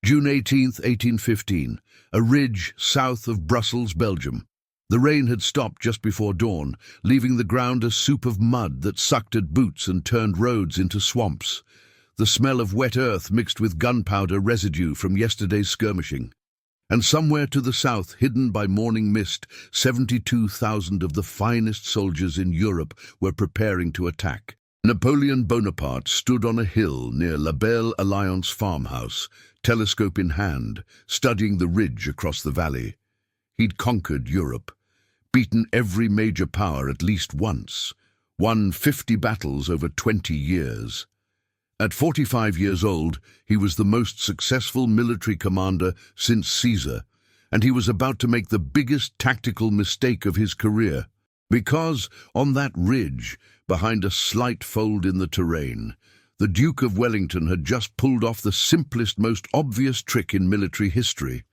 June 18, 1815, a ridge south of Brussels, Belgium. The rain had stopped just before dawn, leaving the ground a soup of mud that sucked at boots and turned roads into swamps. The smell of wet earth mixed with gunpowder residue from yesterday's skirmishing. And somewhere to the south, hidden by morning mist, 72,000 of the finest soldiers in Europe were preparing to attack. Napoleon Bonaparte stood on a hill near La Belle Alliance farmhouse, telescope in hand, studying the ridge across the valley. He'd conquered Europe, beaten every major power at least once, won 50 battles over 20 years. At 45 years old, he was the most successful military commander since Caesar, and he was about to make the biggest tactical mistake of his career. Because, on that ridge, behind a slight fold in the terrain, the Duke of Wellington had just pulled off the simplest, most obvious trick in military history.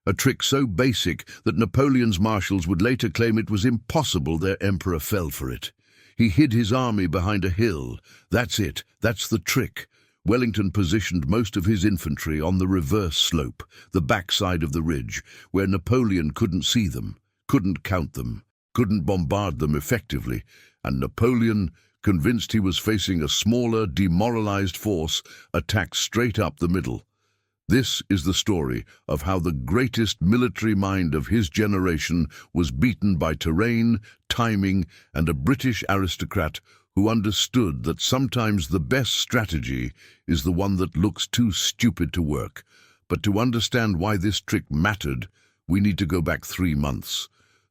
A trick so basic that Napoleon's marshals would later claim it was impossible their emperor fell for it. He hid his army behind a hill. That's it, that's the trick. Wellington positioned most of his infantry on the reverse slope, the backside of the ridge, where Napoleon couldn't see them, couldn't count them, couldn't bombard them effectively, and Napoleon, convinced he was facing a smaller, demoralized force, attacked straight up the middle. This is the story of how the greatest military mind of his generation was beaten by terrain, timing, and a British aristocrat who understood that sometimes the best strategy is the one that looks too stupid to work. But to understand why this trick mattered, we need to go back 3 months,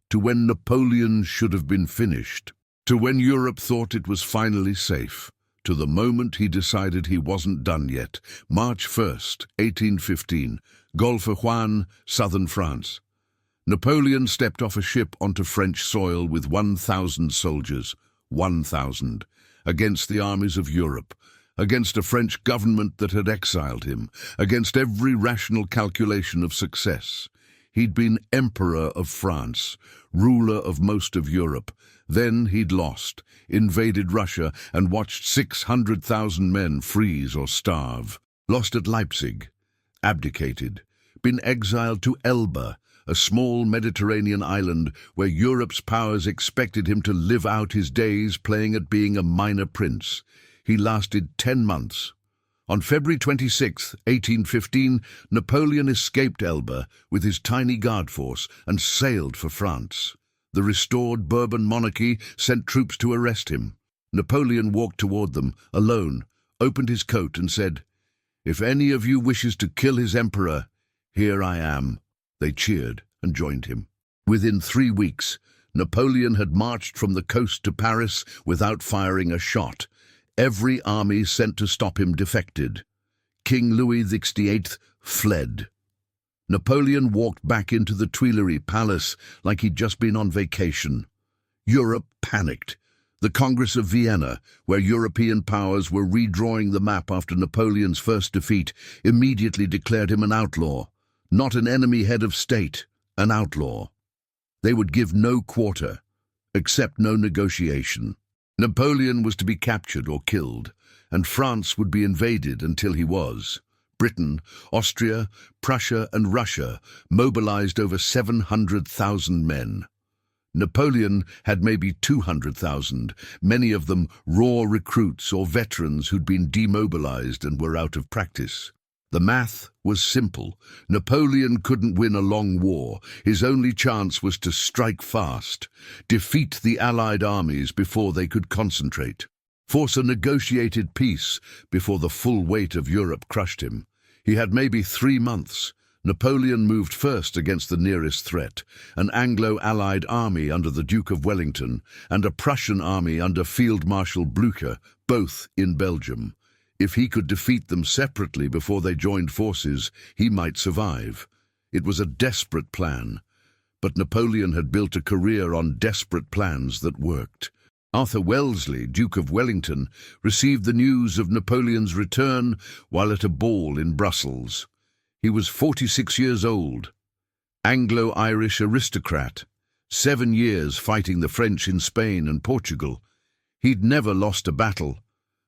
to when Napoleon should have been finished, to when Europe thought it was finally safe, to the moment he decided he wasn't done yet. March 1st, 1815, Golfe Juan, southern France. Napoleon stepped off a ship onto French soil with 1,000 soldiers, 1,000, against the armies of Europe, against a French government that had exiled him, against every rational calculation of success. He'd been Emperor of France, ruler of most of Europe. Then he'd lost, invaded Russia, and watched 600,000 men freeze or starve. Lost at Leipzig, abdicated, been exiled to Elba, a small Mediterranean island where Europe's powers expected him to live out his days playing at being a minor prince. He lasted 10 months. On February 26, 1815, Napoleon escaped Elba with his tiny guard force and sailed for France. The restored Bourbon monarchy sent troops to arrest him. Napoleon walked toward them, alone, opened his coat and said, "If any of you wishes to kill his emperor, here I am." They cheered and joined him. Within 3 weeks, Napoleon had marched from the coast to Paris without firing a shot. Every army sent to stop him defected. King Louis XVIII fled. Napoleon walked back into the Tuileries Palace like he'd just been on vacation. Europe panicked. The Congress of Vienna, where European powers were redrawing the map after Napoleon's first defeat, immediately declared him an outlaw. Not an enemy head of state, an outlaw. They would give no quarter, accept no negotiation. Napoleon was to be captured or killed, and France would be invaded until he was. Britain, Austria, Prussia, and Russia mobilized over 700,000 men. Napoleon had maybe 200,000, many of them raw recruits or veterans who'd been demobilized and were out of practice. The math was simple. Napoleon couldn't win a long war. His only chance was to strike fast, defeat the Allied armies before they could concentrate, force a negotiated peace before the full weight of Europe crushed him. He had maybe 3 months. Napoleon moved first against the nearest threat, an Anglo-Allied army under the Duke of Wellington and a Prussian army under Field Marshal Blücher, both in Belgium. If he could defeat them separately before they joined forces, he might survive. It was a desperate plan, but Napoleon had built a career on desperate plans that worked. Arthur Wellesley, Duke of Wellington, received the news of Napoleon's return while at a ball in Brussels. He was 46 years old, Anglo-Irish aristocrat, 7 years fighting the French in Spain and Portugal. He'd never lost a battle,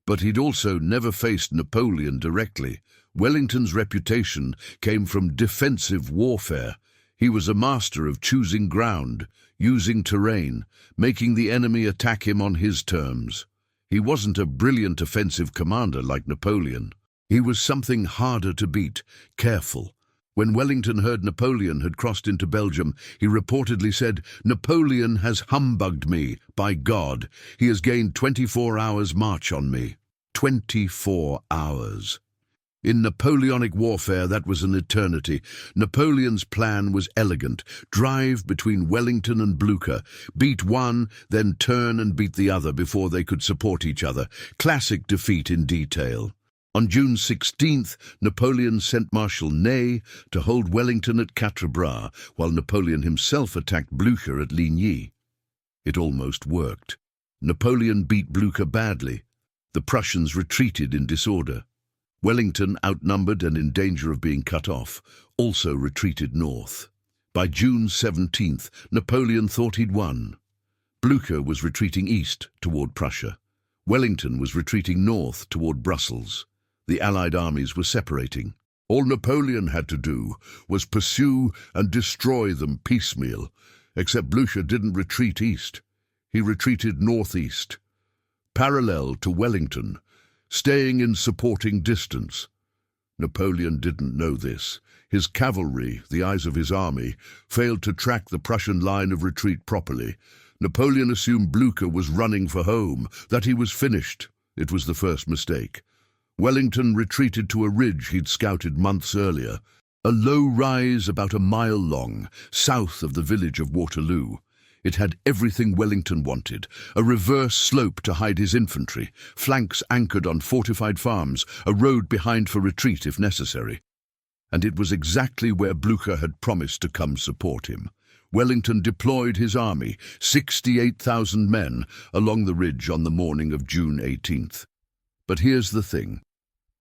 but he'd also never faced Napoleon directly. Wellington's reputation came from defensive warfare. He was a master of choosing ground, using terrain, making the enemy attack him on his terms. He wasn't a brilliant offensive commander like Napoleon. He was something harder to beat, careful. When Wellington heard Napoleon had crossed into Belgium, he reportedly said, "Napoleon has humbugged me, by God. He has gained 24 hours' march on me." 24 hours. In Napoleonic warfare, that was an eternity. Napoleon's plan was elegant. Drive between Wellington and Blucher. Beat one, then turn and beat the other before they could support each other. Classic defeat in detail. On June 16th, Napoleon sent Marshal Ney to hold Wellington at Quatre Bras, while Napoleon himself attacked Blucher at Ligny. It almost worked. Napoleon beat Blucher badly. The Prussians retreated in disorder. Wellington, outnumbered and in danger of being cut off, also retreated north. By June 17th, Napoleon thought he'd won. Blucher was retreating east toward Prussia. Wellington was retreating north toward Brussels. The Allied armies were separating. All Napoleon had to do was pursue and destroy them piecemeal, except Blucher didn't retreat east. He retreated northeast, parallel to Wellington, staying in supporting distance. Napoleon didn't know this. His cavalry, the eyes of his army, failed to track the Prussian line of retreat properly. Napoleon assumed Blucher was running for home, that he was finished. It was the first mistake. Wellington retreated to a ridge he'd scouted months earlier, a low rise about a mile long, south of the village of Waterloo. It had everything Wellington wanted: a reverse slope to hide his infantry, flanks anchored on fortified farms, a road behind for retreat if necessary. And it was exactly where Blucher had promised to come support him. Wellington deployed his army, 68,000 men, along the ridge on the morning of June 18th. But here's the thing.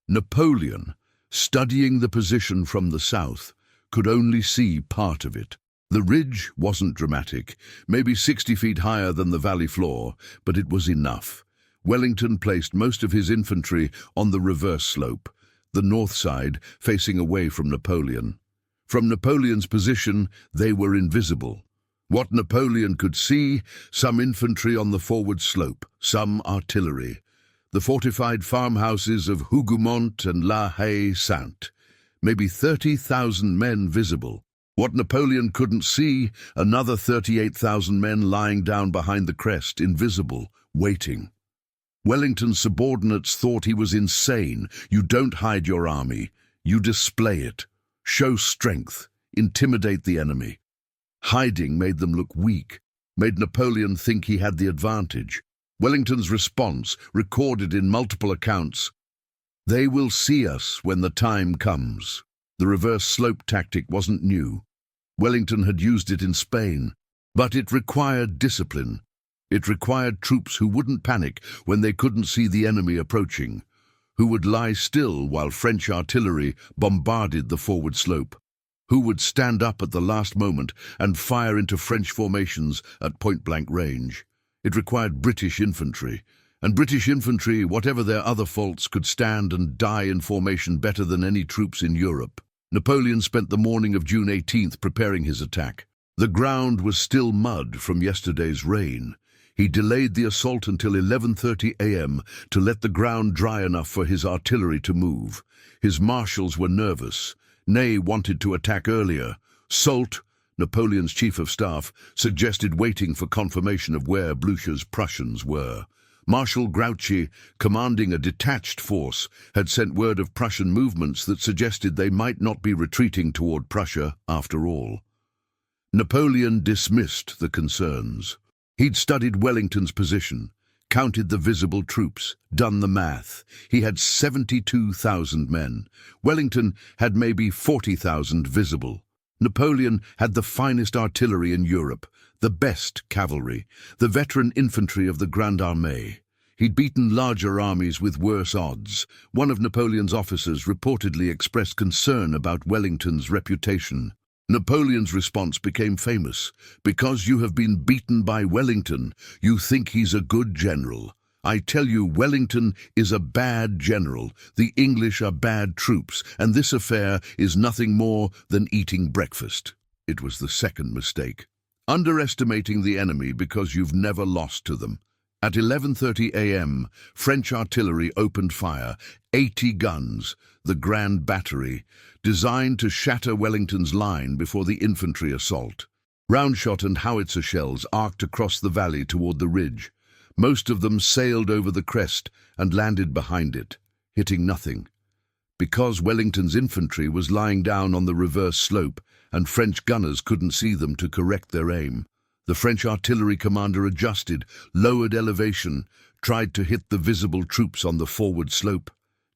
Napoleon, studying the position from the south, could only see part of it. The ridge wasn't dramatic, maybe 60 feet higher than the valley floor, but it was enough. Wellington placed most of his infantry on the reverse slope, the north side facing away from Napoleon. From Napoleon's position, they were invisible. What Napoleon could see, some infantry on the forward slope, some artillery. The fortified farmhouses of Hougoumont and La Haye-Sainte. Maybe 30,000 men visible. What Napoleon couldn't see, another 38,000 men lying down behind the crest, invisible, waiting. Wellington's subordinates thought he was insane. You don't hide your army. You display it. Show strength. Intimidate the enemy. Hiding made them look weak, made Napoleon think he had the advantage. Wellington's response, recorded in multiple accounts: "They will see us when the time comes." The reverse slope tactic wasn't new. Wellington had used it in Spain, but it required discipline. It required troops who wouldn't panic when they couldn't see the enemy approaching, who would lie still while French artillery bombarded the forward slope, who would stand up at the last moment and fire into French formations at point-blank range. It required British infantry, and British infantry, whatever their other faults, could stand and die in formation better than any troops in Europe. Napoleon spent the morning of June 18th preparing his attack. The ground was still mud from yesterday's rain. He delayed the assault until 11:30 a.m. to let the ground dry enough for his artillery to move. His marshals were nervous. Ney wanted to attack earlier. Soult, Napoleon's chief of staff, suggested waiting for confirmation of where Blucher's Prussians were. Marshal Grouchy, commanding a detached force, had sent word of Prussian movements that suggested they might not be retreating toward Prussia after all. Napoleon dismissed the concerns. He'd studied Wellington's position, counted the visible troops, done the math. He had 72,000 men. Wellington had maybe 40,000 visible. Napoleon had the finest artillery in Europe, the best cavalry, the veteran infantry of the Grande Armée. He'd beaten larger armies with worse odds. One of Napoleon's officers reportedly expressed concern about Wellington's reputation. Napoleon's response became famous. "Because you have been beaten by Wellington, you think he's a good general. I tell you, Wellington is a bad general, the English are bad troops, and this affair is nothing more than eating breakfast. It was the second mistake. Underestimating the enemy because you've never lost to them. At 11:30 a.m., French artillery opened fire, 80 guns, the Grand Battery, designed to shatter Wellington's line before the infantry assault. Roundshot and howitzer shells arced across the valley toward the ridge. Most of them sailed over the crest and landed behind it, hitting nothing. Because Wellington's infantry was lying down on the reverse slope and French gunners couldn't see them to correct their aim, the French artillery commander adjusted, lowered elevation, tried to hit the visible troops on the forward slope,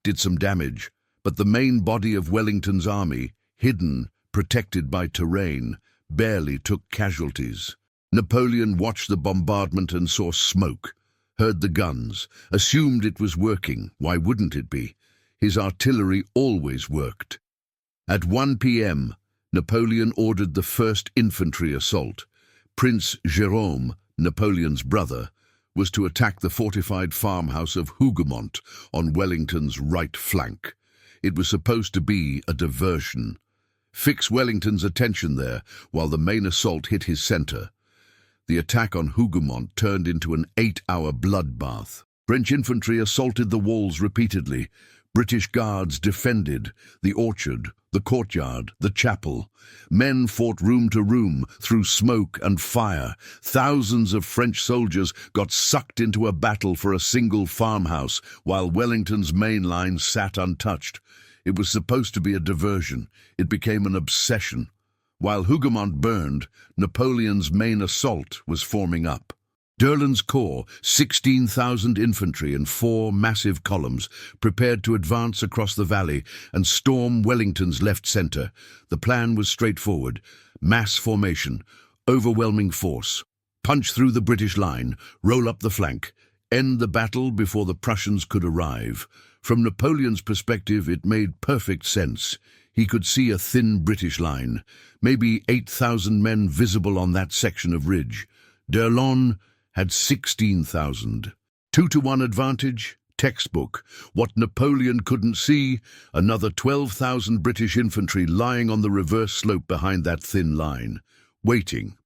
did some damage, but the main body of Wellington's army, hidden, protected by terrain, barely took casualties. Napoleon watched the bombardment and saw smoke, heard the guns, assumed it was working. Why wouldn't it be? His artillery always worked. At 1 p.m., Napoleon ordered the first infantry assault. Prince Jérôme, Napoleon's brother, was to attack the fortified farmhouse of Hougoumont on Wellington's right flank. It was supposed to be a diversion. Fix Wellington's attention there while the main assault hit his center. The attack on Hougoumont turned into an 8-hour bloodbath. French infantry assaulted the walls repeatedly. British guards defended the orchard, the courtyard, the chapel. Men fought room to room through smoke and fire. Thousands of French soldiers got sucked into a battle for a single farmhouse, while Wellington's main line sat untouched. It was supposed to be a diversion. It became an obsession. While Hougoumont burned, Napoleon's main assault was forming up. D'Erlon's corps, 16,000 infantry in 4 massive columns, prepared to advance across the valley and storm Wellington's left centre. The plan was straightforward: mass formation, overwhelming force, punch through the British line, roll up the flank, end the battle before the Prussians could arrive. From Napoleon's perspective, it made perfect sense. He could see a thin British line, maybe 8,000 men visible on that section of ridge. D'Erlon had 16,000. 2-to-1 advantage, textbook. What Napoleon couldn't see, another 12,000 British infantry lying on the reverse slope behind that thin line, waiting.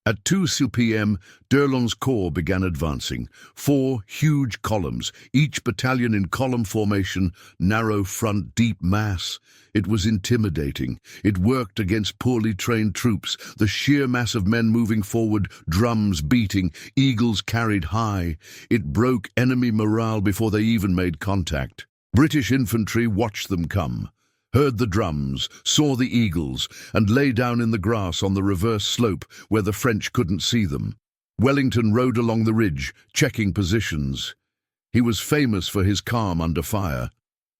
At 2 p.m., D'Erlon's corps began advancing. 4 huge columns, each battalion in column formation, narrow front, deep mass. It was intimidating. It worked against poorly trained troops. The sheer mass of men moving forward, drums beating, eagles carried high. It broke enemy morale before they even made contact. British infantry watched them come, heard the drums, saw the eagles, and lay down in the grass on the reverse slope where the French couldn't see them. Wellington rode along the ridge, checking positions. He was famous for his calm under fire,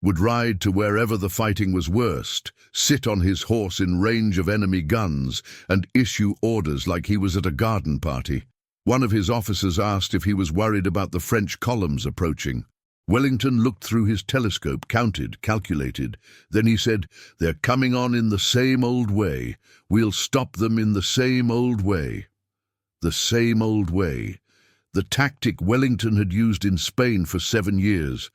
would ride to wherever the fighting was worst, sit on his horse in range of enemy guns, and issue orders like he was at a garden party. One of his officers asked if he was worried about the French columns approaching. Wellington looked through his telescope, counted, calculated. Then he said, "They're coming on in the same old way. We'll stop them in the same old way." The same old way. The tactic Wellington had used in Spain for 7 years.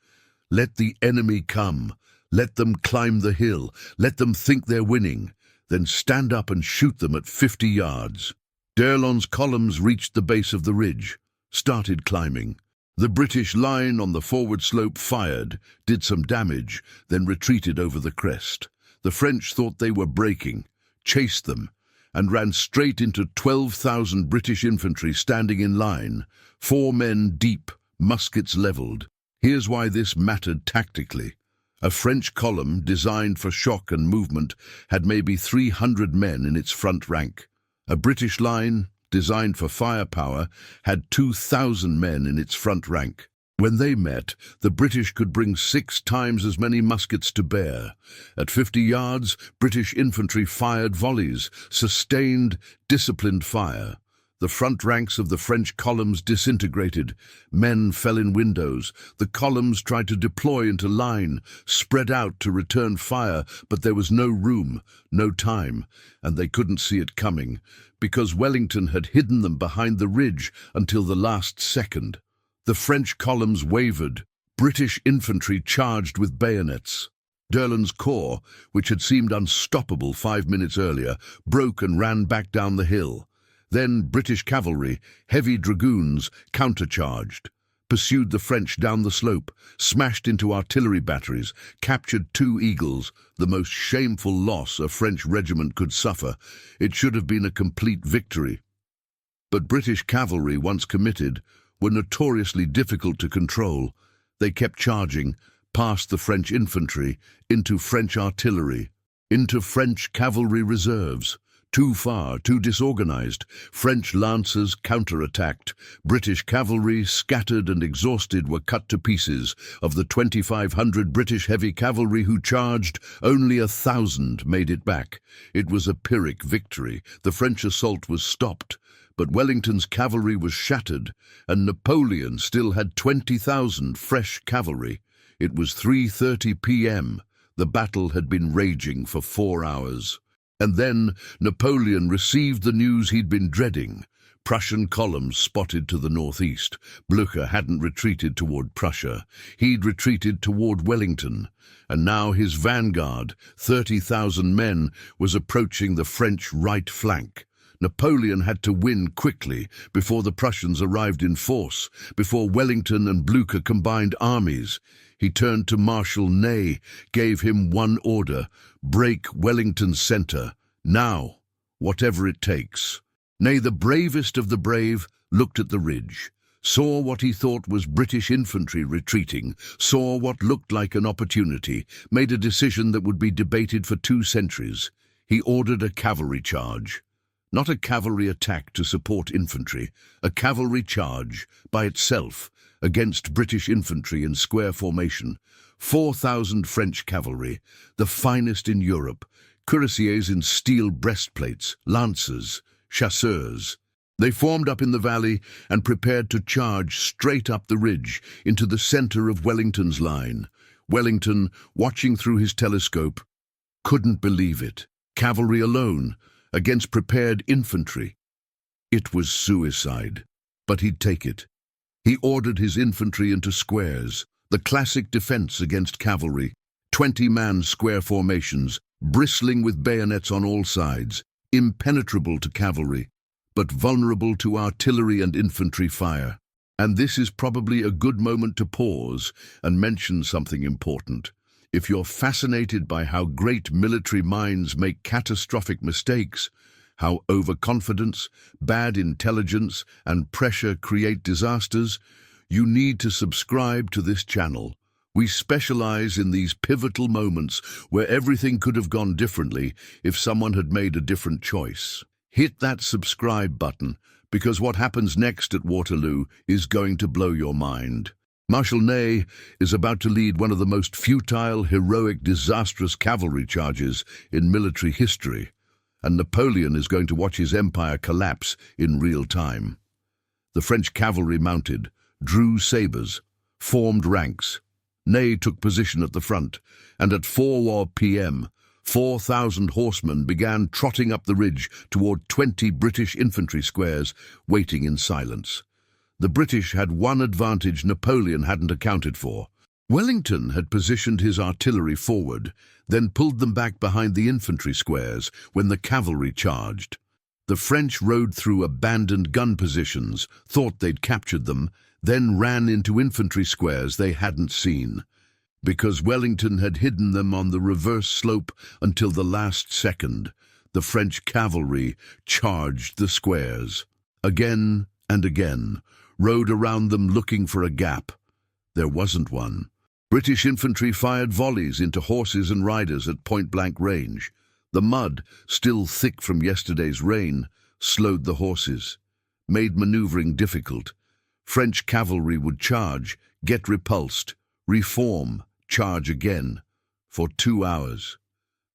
Let the enemy come. Let them climb the hill. Let them think they're winning. Then stand up and shoot them at 50 yards. D'Erlon's columns reached the base of the ridge, started climbing. The British line on the forward slope fired, did some damage, then retreated over the crest. The French thought they were breaking, chased them, and ran straight into 12,000 British infantry standing in line, 4 men deep, muskets levelled. Here's why this mattered tactically. A French column, designed for shock and movement, had maybe 300 men in its front rank. A British line, designed for firepower, had 2,000 men in its front rank. When they met, the British could bring 6 times as many muskets to bear. At 50 yards, British infantry fired volleys, sustained, disciplined fire. The front ranks of the French columns disintegrated. Men fell in windows. The columns tried to deploy into line, spread out to return fire, but there was no room, no time, and they couldn't see it coming, because Wellington had hidden them behind the ridge until the last second. The French columns wavered. British infantry charged with bayonets. Derland's corps, which had seemed unstoppable 5 minutes earlier, broke and ran back down the hill. Then British cavalry, heavy dragoons, countercharged, pursued the French down the slope, smashed into artillery batteries, captured 2 eagles, the most shameful loss a French regiment could suffer. It should have been a complete victory. But British cavalry, once committed, were notoriously difficult to control. They kept charging, past the French infantry, into French artillery, into French cavalry reserves. Too far, too disorganized. French lancers counterattacked. British cavalry, scattered and exhausted, were cut to pieces. Of the 2,500 British heavy cavalry who charged, only 1,000 made it back. It was a Pyrrhic victory. The French assault was stopped. But Wellington's cavalry was shattered, and Napoleon still had 20,000 fresh cavalry. It was 3:30 p.m. The battle had been raging for 4 hours. And then Napoleon received the news he'd been dreading. Prussian columns spotted to the northeast. Blücher hadn't retreated toward Prussia. He'd retreated toward Wellington. And now his vanguard, 30,000 men, was approaching the French right flank. Napoleon had to win quickly before the Prussians arrived in force, before Wellington and Blücher combined armies. He turned to Marshal Ney, gave him one order: break Wellington's centre, now, whatever it takes. Ney, the bravest of the brave, looked at the ridge, saw what he thought was British infantry retreating, saw what looked like an opportunity, made a decision that would be debated for 2 centuries. He ordered a cavalry charge. Not a cavalry attack to support infantry, a cavalry charge, by itself, against British infantry in square formation. 4,000 French cavalry, the finest in Europe, cuirassiers in steel breastplates, lancers, chasseurs. They formed up in the valley and prepared to charge straight up the ridge into the centre of Wellington's line. Wellington, watching through his telescope, couldn't believe it. Cavalry alone, against prepared infantry. It was suicide, but he'd take it. He ordered his infantry into squares, the classic defense against cavalry, 20-man square formations, bristling with bayonets on all sides, impenetrable to cavalry, but vulnerable to artillery and infantry fire. And this is probably a good moment to pause and mention something important. If you're fascinated by how great military minds make catastrophic mistakes, how overconfidence, bad intelligence, and pressure create disasters, you need to subscribe to this channel. We specialize in these pivotal moments where everything could have gone differently if someone had made a different choice. Hit that subscribe button, because what happens next at Waterloo is going to blow your mind. Marshal Ney is about to lead one of the most futile, heroic, disastrous cavalry charges in military history, and Napoleon is going to watch his empire collapse in real time. The French cavalry mounted, drew sabres, formed ranks. Ney took position at the front, and at 4 p.m., 4,000 horsemen began trotting up the ridge toward 20 British infantry squares, waiting in silence. The British had one advantage Napoleon hadn't accounted for. Wellington had positioned his artillery forward, then pulled them back behind the infantry squares when the cavalry charged. The French rode through abandoned gun positions, thought they'd captured them, then ran into infantry squares they hadn't seen, because Wellington had hidden them on the reverse slope until the last second. The French cavalry charged the squares. Again and again, rode around them looking for a gap. There wasn't one. British infantry fired volleys into horses and riders at point-blank range. The mud, still thick from yesterday's rain, slowed the horses, made maneuvering difficult. French cavalry would charge, get repulsed, reform, charge again, for 2 hours.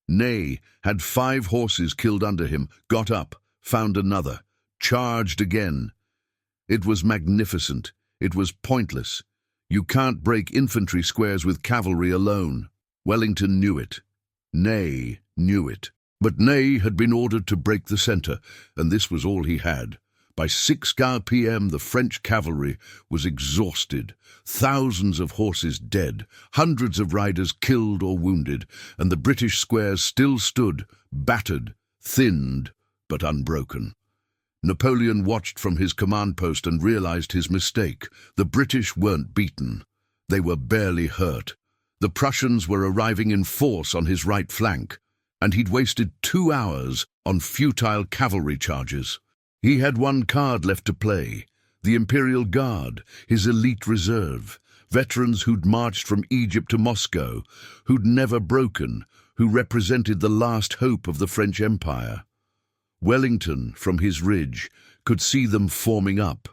Ney had 5 horses killed under him, got up, found another, charged again. It was magnificent. It was pointless. You can't break infantry squares with cavalry alone. Wellington knew it. Ney knew it. But Ney had been ordered to break the centre, and this was all he had. By 6 p.m. the French cavalry was exhausted, thousands of horses dead, hundreds of riders killed or wounded, and the British squares still stood, battered, thinned, but unbroken. Napoleon watched from his command post and realized his mistake. The British weren't beaten. They were barely hurt. The Prussians were arriving in force on his right flank, and he'd wasted 2 hours on futile cavalry charges. He had one card left to play: the Imperial Guard, his elite reserve, veterans who'd marched from Egypt to Moscow, who'd never broken, who represented the last hope of the French Empire. Wellington, from his ridge, could see them forming up,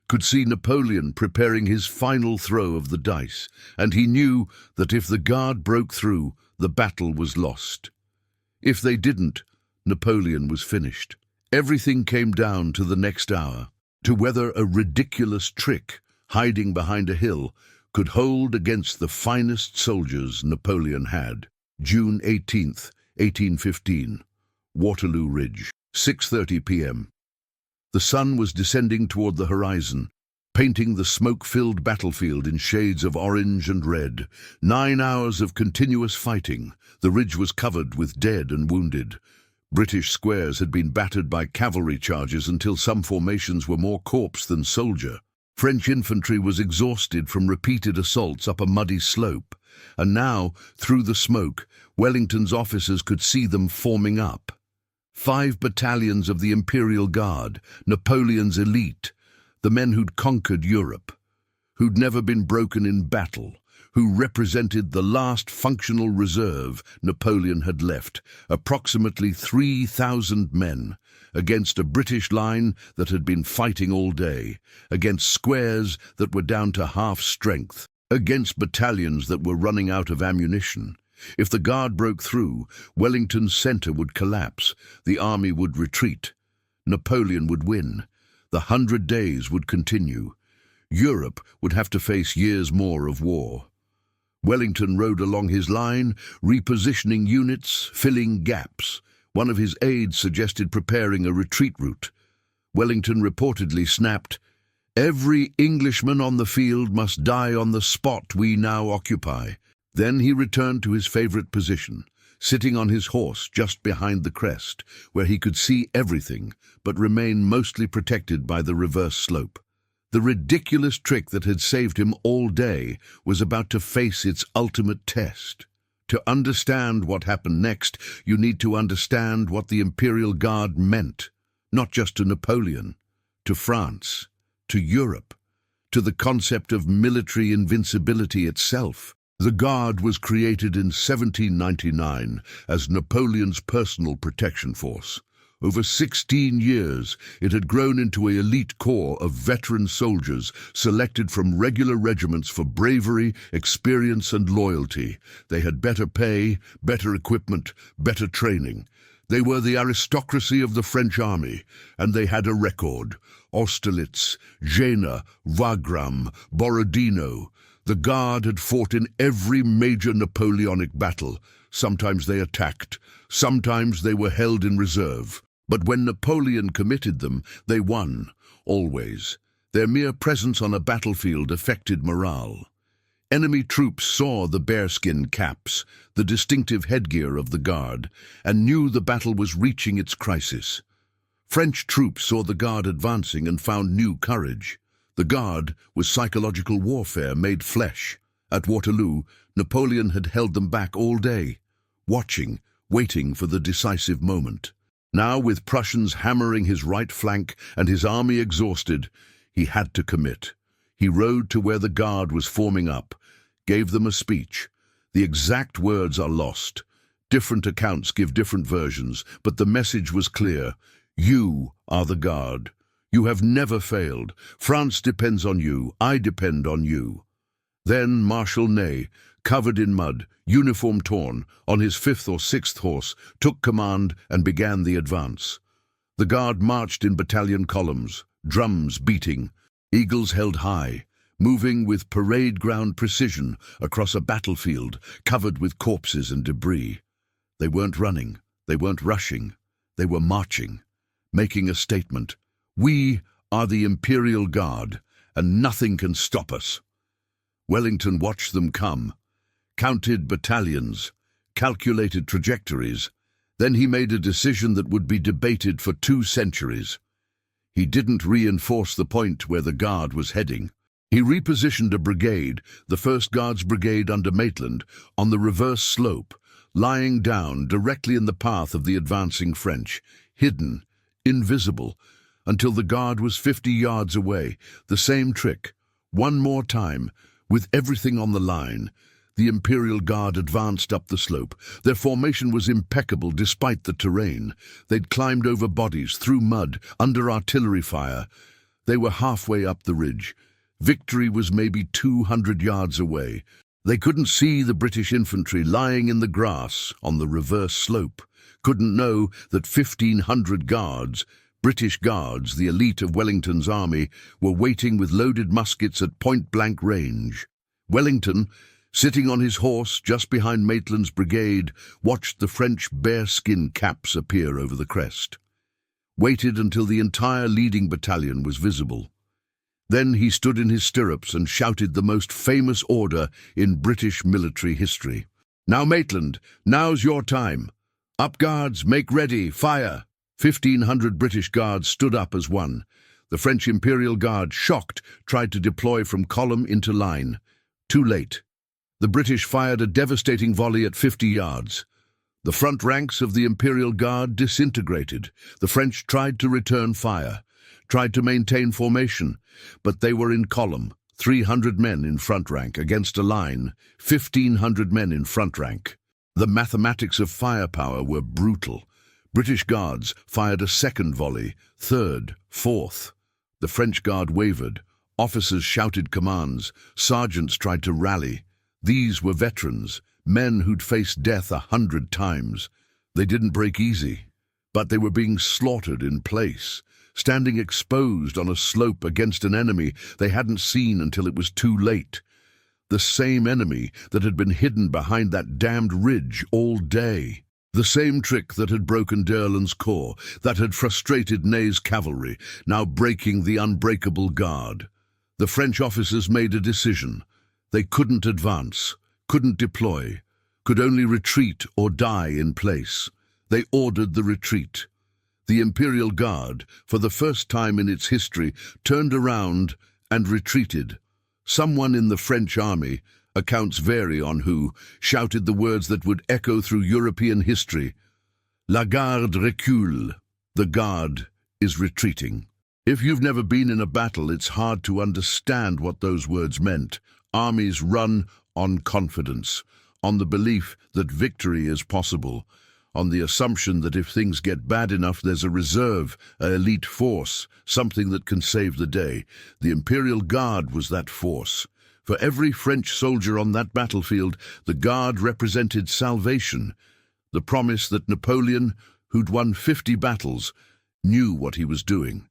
could see Napoleon preparing his final throw of the dice, and he knew that if the Guard broke through, the battle was lost. If they didn't, Napoleon was finished. Everything came down to the next hour, to whether a ridiculous trick, hiding behind a hill, could hold against the finest soldiers Napoleon had. June 18th, 1815, Waterloo Ridge, 6:30 p.m. The sun was descending toward the horizon, painting the smoke-filled battlefield in shades of orange and red. 9 hours of continuous fighting. The ridge was covered with dead and wounded. British squares had been battered by cavalry charges until some formations were more corpse than soldier. French infantry was exhausted from repeated assaults up a muddy slope, and now, through the smoke, Wellington's officers could see them forming up. 5 battalions of the Imperial Guard, Napoleon's elite, the men who'd conquered Europe, who'd never been broken in battle, who represented the last functional reserve Napoleon had left, approximately 3,000 men, against a British line that had been fighting all day, against squares that were down to half strength, against battalions that were running out of ammunition. If the Guard broke through, Wellington's centre would collapse, the army would retreat. Napoleon would win. The 100 days would continue. Europe would have to face years more of war. Wellington rode along his line, repositioning units, filling gaps. One of his aides suggested preparing a retreat route. Wellington reportedly snapped, "Every Englishman on the field must die on the spot we now occupy." Then he returned to his favourite position, sitting on his horse just behind the crest, where he could see everything, but remain mostly protected by the reverse slope. The ridiculous trick that had saved him all day was about to face its ultimate test. To understand what happened next, you need to understand what the Imperial Guard meant, not just to Napoleon, to France, to Europe, to the concept of military invincibility itself. The Guard was created in 1799 as Napoleon's personal protection force. Over 16 years, it had grown into an elite corps of veteran soldiers selected from regular regiments for bravery, experience, and loyalty. They had better pay, better equipment, better training. They were the aristocracy of the French army, and they had a record. Austerlitz, Jena, Wagram, Borodino. The Guard had fought in every major Napoleonic battle. Sometimes they attacked, sometimes they were held in reserve. But when Napoleon committed them, they won, always. Their mere presence on a battlefield affected morale. Enemy troops saw the bearskin caps, the distinctive headgear of the Guard, and knew the battle was reaching its crisis. French troops saw the Guard advancing and found new courage. The Guard was psychological warfare made flesh. At Waterloo, Napoleon had held them back all day, watching, waiting for the decisive moment. Now, with Prussians hammering his right flank and his army exhausted, he had to commit. He rode to where the Guard was forming up, gave them a speech. The exact words are lost. Different accounts give different versions, but the message was clear. You are the Guard. You have never failed. France depends on you. I depend on you. Then Marshal Ney, covered in mud, uniform torn, on his 5th or 6th horse, took command and began the advance. The Guard marched in battalion columns, drums beating, eagles held high, moving with parade ground precision across a battlefield covered with corpses and debris. They weren't running, they weren't rushing, they were marching, making a statement. We are the Imperial Guard, and nothing can stop us. Wellington watched them come, counted battalions, calculated trajectories. Then he made a decision that would be debated for 2 centuries. He didn't reinforce the point where the Guard was heading. He repositioned a brigade, the 1st Guards Brigade under Maitland, on the reverse slope, lying down directly in the path of the advancing French, hidden, invisible, until the Guard was 50 yards away. The same trick, one more time, with everything on the line. The Imperial Guard advanced up the slope. Their formation was impeccable despite the terrain. They'd climbed over bodies, through mud, under artillery fire. They were halfway up the ridge. Victory was maybe 200 yards away. They couldn't see the British infantry lying in the grass on the reverse slope, couldn't know that 1,500 guards, British guards, the elite of Wellington's army, were waiting with loaded muskets at point-blank range. Wellington, sitting on his horse just behind Maitland's brigade, watched the French bearskin caps appear over the crest. Waited until the entire leading battalion was visible. Then he stood in his stirrups and shouted the most famous order in British military history. "Now, Maitland, now's your time. Up, guards, make ready, fire!" 1,500 British guards stood up as one. The French Imperial Guard, shocked, tried to deploy from column into line. Too late. The British fired a devastating volley at 50 yards. The front ranks of the Imperial Guard disintegrated. The French tried to return fire, tried to maintain formation, but they were in column, 300 men in front rank against a line, 1,500 men in front rank. The mathematics of firepower were brutal. British Guards fired a second volley, third, fourth. The French Guard wavered. Officers shouted commands. Sergeants tried to rally. These were veterans, men who'd faced death 100 times. They didn't break easy, but they were being slaughtered in place, standing exposed on a slope against an enemy they hadn't seen until it was too late. The same enemy that had been hidden behind that damned ridge all day. The same trick that had broken d'Erlon's corps, that had frustrated Ney's cavalry, now breaking the unbreakable Guard. The French officers made a decision. They couldn't advance, couldn't deploy, could only retreat or die in place. They ordered the retreat. The Imperial Guard, for the first time in its history, turned around and retreated. Someone in the French army, accounts vary on who, shouted the words that would echo through European history. "La garde recule." The Guard is retreating. If you've never been in a battle, it's hard to understand what those words meant. Armies run on confidence, on the belief that victory is possible, on the assumption that if things get bad enough, there's a reserve, an elite force, something that can save the day. The Imperial Guard was that force. For every French soldier on that battlefield, the Guard represented salvation, the promise that Napoleon, who'd won 50 battles, knew what he was doing.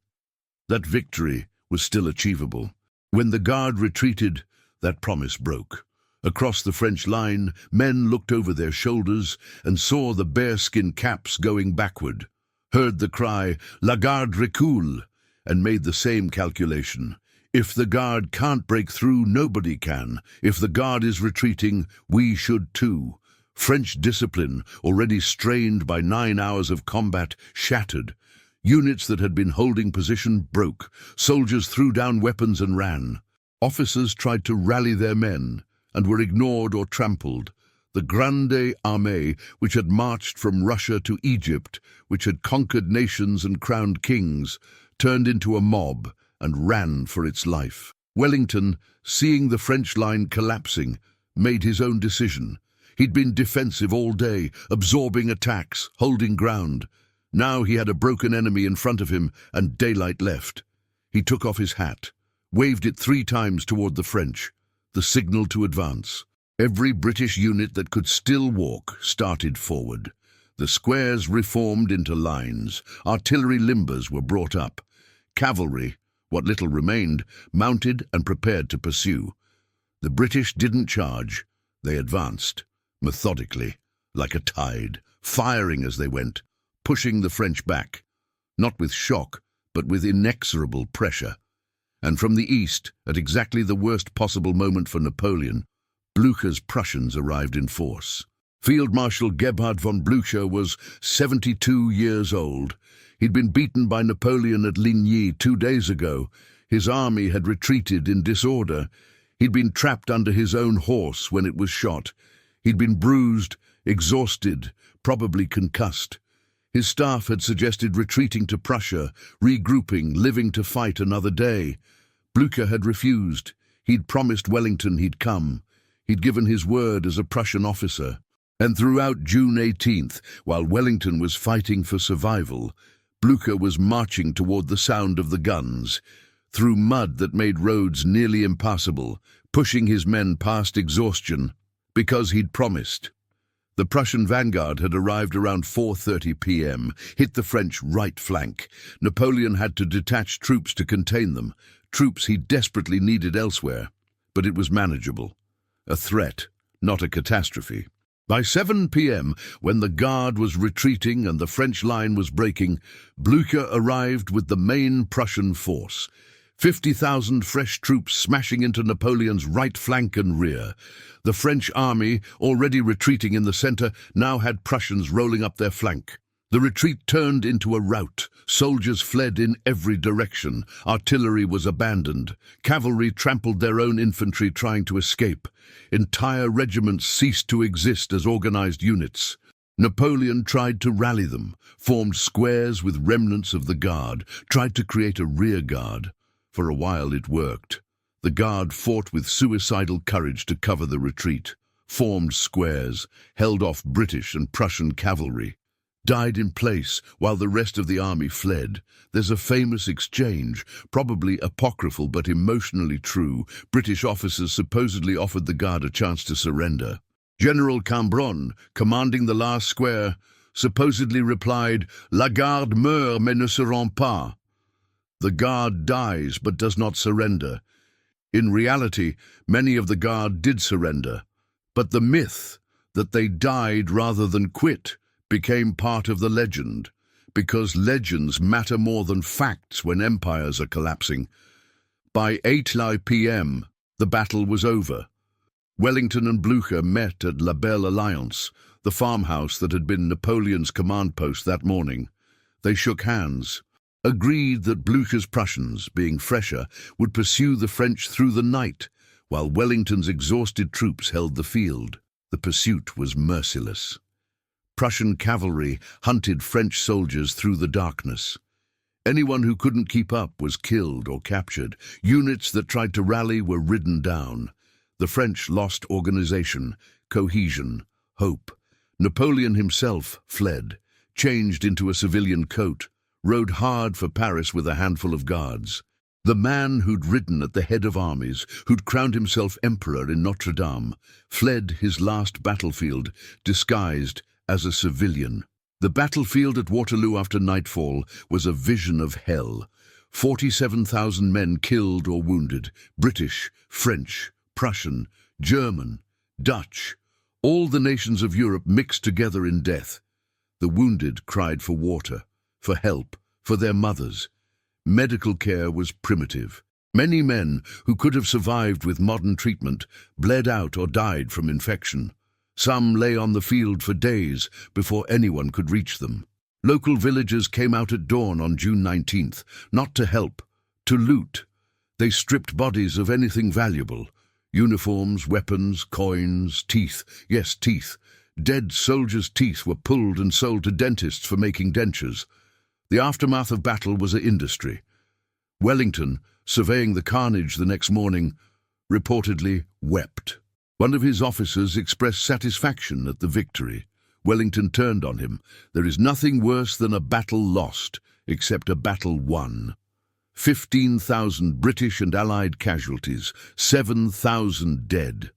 That victory was still achievable. When the Guard retreated, that promise broke. Across the French line, men looked over their shoulders and saw the bearskin caps going backward, heard the cry, "La garde recule," and made the same calculation. If the Guard can't break through, nobody can. If the Guard is retreating, we should too. French discipline, already strained by 9 hours of combat, shattered. Units that had been holding position broke. Soldiers threw down weapons and ran. Officers tried to rally their men and were ignored or trampled. The Grande Armée, which had marched from Russia to Egypt, which had conquered nations and crowned kings, turned into a mob and ran for its life. Wellington, seeing the French line collapsing, made his own decision. He'd been defensive all day, absorbing attacks, holding ground. Now he had a broken enemy in front of him and daylight left. He took off his hat, waved it 3 times toward the French, the signal to advance. Every British unit that could still walk started forward. The squares reformed into lines. Artillery limbers were brought up. Cavalry, what little remained, mounted and prepared to pursue. The British didn't charge. They advanced, methodically, like a tide, firing as they went, pushing the French back, not with shock, but with inexorable pressure. And from the east, at exactly the worst possible moment for Napoleon, Blücher's Prussians arrived in force. Field Marshal Gebhard von Blücher was 72 years old. He'd been beaten by Napoleon at Ligny 2 days ago. His army had retreated in disorder. He'd been trapped under his own horse when it was shot. He'd been bruised, exhausted, probably concussed. His staff had suggested retreating to Prussia, regrouping, living to fight another day. Blücher had refused. He'd promised Wellington he'd come. He'd given his word as a Prussian officer. And throughout June 18th, while Wellington was fighting for survival, Blücher was marching toward the sound of the guns, through mud that made roads nearly impassable, pushing his men past exhaustion, because he'd promised. The Prussian vanguard had arrived around 4:30 p.m., hit the French right flank. Napoleon had to detach troops to contain them, troops he desperately needed elsewhere. But it was manageable. A threat, not a catastrophe. By 7 p.m., when the Guard was retreating and the French line was breaking, Blücher arrived with the main Prussian force. 50,000 fresh troops smashing into Napoleon's right flank and rear. The French army, already retreating in the center, now had Prussians rolling up their flank. The retreat turned into a rout. Soldiers fled in every direction. Artillery was abandoned. Cavalry trampled their own infantry trying to escape. Entire regiments ceased to exist as organized units. Napoleon tried to rally them, formed squares with remnants of the Guard, tried to create a rear guard. For a while it worked. The Guard fought with suicidal courage to cover the retreat, formed squares, held off British and Prussian cavalry, died in place while the rest of the army fled. There's a famous exchange, probably apocryphal but emotionally true. British officers supposedly offered the Guard a chance to surrender. General Cambronne, commanding the last square, supposedly replied, "La Garde meurt mais ne se rend pas." The Guard dies but does not surrender. In reality, many of the Guard did surrender, but the myth that they died rather than quit became part of the legend, because legends matter more than facts when empires are collapsing. By 8 p.m., the battle was over. Wellington and Blücher met at La Belle Alliance, the farmhouse that had been Napoleon's command post that morning. They shook hands, agreed that Blücher's Prussians, being fresher, would pursue the French through the night, while Wellington's exhausted troops held the field. The pursuit was merciless. Prussian cavalry hunted French soldiers through the darkness. Anyone who couldn't keep up was killed or captured. Units that tried to rally were ridden down. The French lost organization, cohesion, hope. Napoleon himself fled, changed into a civilian coat, rode hard for Paris with a handful of guards. The man who'd ridden at the head of armies, who'd crowned himself emperor in Notre Dame, fled his last battlefield, disguised as a civilian. The battlefield at Waterloo after nightfall was a vision of hell. 47,000 men killed or wounded, British, French, Prussian, German, Dutch. All the nations of Europe mixed together in death. The wounded cried for water, for help, for their mothers. Medical care was primitive. Many men who could have survived with modern treatment bled out or died from infection. Some lay on the field for days before anyone could reach them. Local villagers came out at dawn on June 19th, not to help, to loot. They stripped bodies of anything valuable. Uniforms, weapons, coins, teeth. Yes, teeth. Dead soldiers' teeth were pulled and sold to dentists for making dentures. The aftermath of battle was an industry. Wellington, surveying the carnage the next morning, reportedly wept. One of his officers expressed satisfaction at the victory. Wellington turned on him. There is nothing worse than a battle lost, except a battle won. 15,000 British and Allied casualties, 7,000 dead.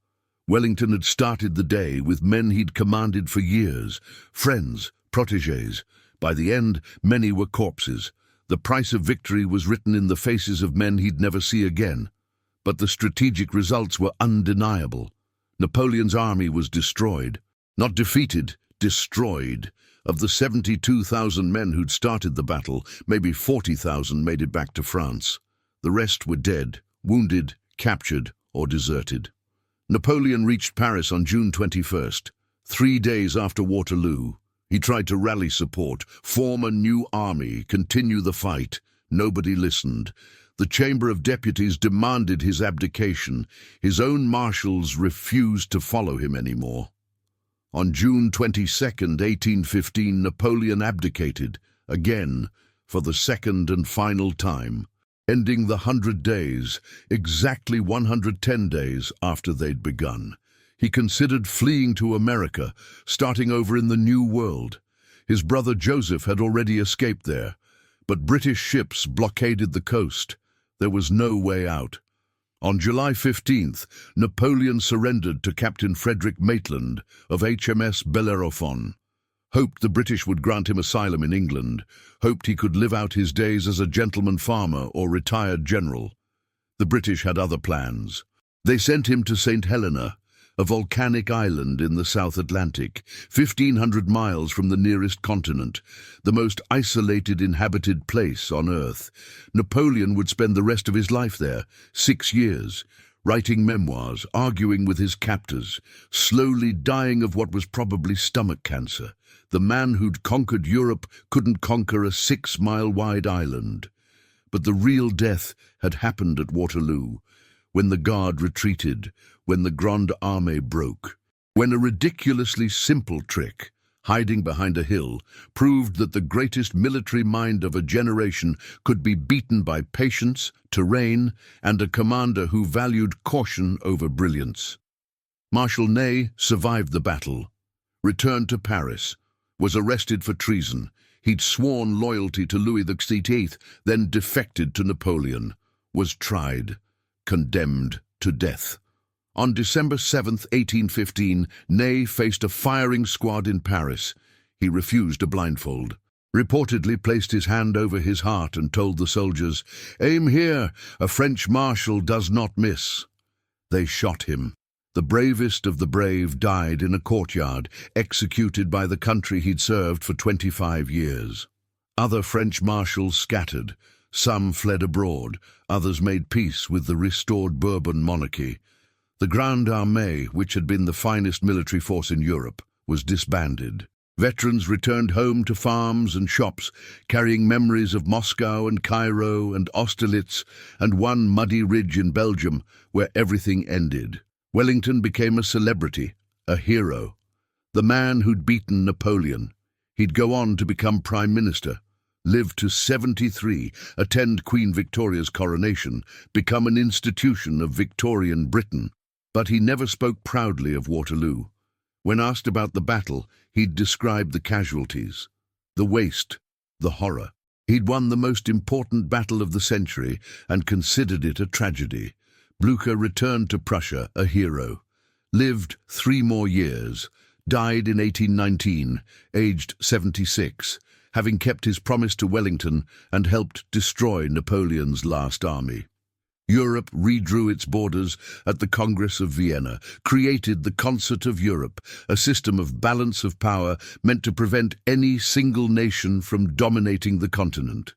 Wellington had started the day with men he'd commanded for years, friends, protégés. By the end, many were corpses. The price of victory was written in the faces of men he'd never see again. But the strategic results were undeniable. Napoleon's army was destroyed. Not defeated, destroyed. Of the 72,000 men who'd started the battle, maybe 40,000 made it back to France. The rest were dead, wounded, captured, or deserted. Napoleon reached Paris on June 21st, 3 days after Waterloo. He tried to rally support, form a new army, continue the fight. Nobody listened. The Chamber of Deputies demanded his abdication. His own marshals refused to follow him anymore. On June 22, 1815, Napoleon abdicated, again, for the second and final time, ending the 100 days, exactly 110 days after they'd begun. He considered fleeing to America, starting over in the New World. His brother Joseph had already escaped there, but British ships blockaded the coast. There was no way out. On July 15th, Napoleon surrendered to Captain Frederick Maitland of HMS Bellerophon. Hoped the British would grant him asylum in England, hoped he could live out his days as a gentleman farmer or retired general. The British had other plans. They sent him to St. Helena, a volcanic island in the South Atlantic, 1,500 miles from the nearest continent, the most isolated inhabited place on Earth. Napoleon would spend the rest of his life there, 6 years, writing memoirs, arguing with his captors, slowly dying of what was probably stomach cancer. The man who'd conquered Europe couldn't conquer a 6-mile-wide island. But the real death had happened at Waterloo, when the Guard retreated, when the Grande Armée broke, when a ridiculously simple trick, hiding behind a hill, proved that the greatest military mind of a generation could be beaten by patience, terrain, and a commander who valued caution over brilliance. Marshal Ney survived the battle, returned to Paris, was arrested for treason. He'd sworn loyalty to Louis XVIII, then defected to Napoleon, was tried, condemned to death. On December 7, 1815, Ney faced a firing squad in Paris. He refused a blindfold, reportedly placed his hand over his heart and told the soldiers, "Aim here, a French marshal does not miss." They shot him. The bravest of the brave died in a courtyard, executed by the country he'd served for 25 years. Other French marshals scattered. Some fled abroad, others made peace with the restored Bourbon monarchy. The Grande Armée, which had been the finest military force in Europe, was disbanded. Veterans returned home to farms and shops, carrying memories of Moscow and Cairo and Austerlitz and one muddy ridge in Belgium where everything ended. Wellington became a celebrity, a hero, the man who'd beaten Napoleon. He'd go on to become Prime Minister, live to 73, attend Queen Victoria's coronation, become an institution of Victorian Britain. But he never spoke proudly of Waterloo. When asked about the battle, he'd describe the casualties, the waste, the horror. He'd won the most important battle of the century and considered it a tragedy. Blücher returned to Prussia, a hero, lived 3 more years, died in 1819, aged 76, having kept his promise to Wellington and helped destroy Napoleon's last army. Europe redrew its borders at the Congress of Vienna, created the Concert of Europe, a system of balance of power meant to prevent any single nation from dominating the continent.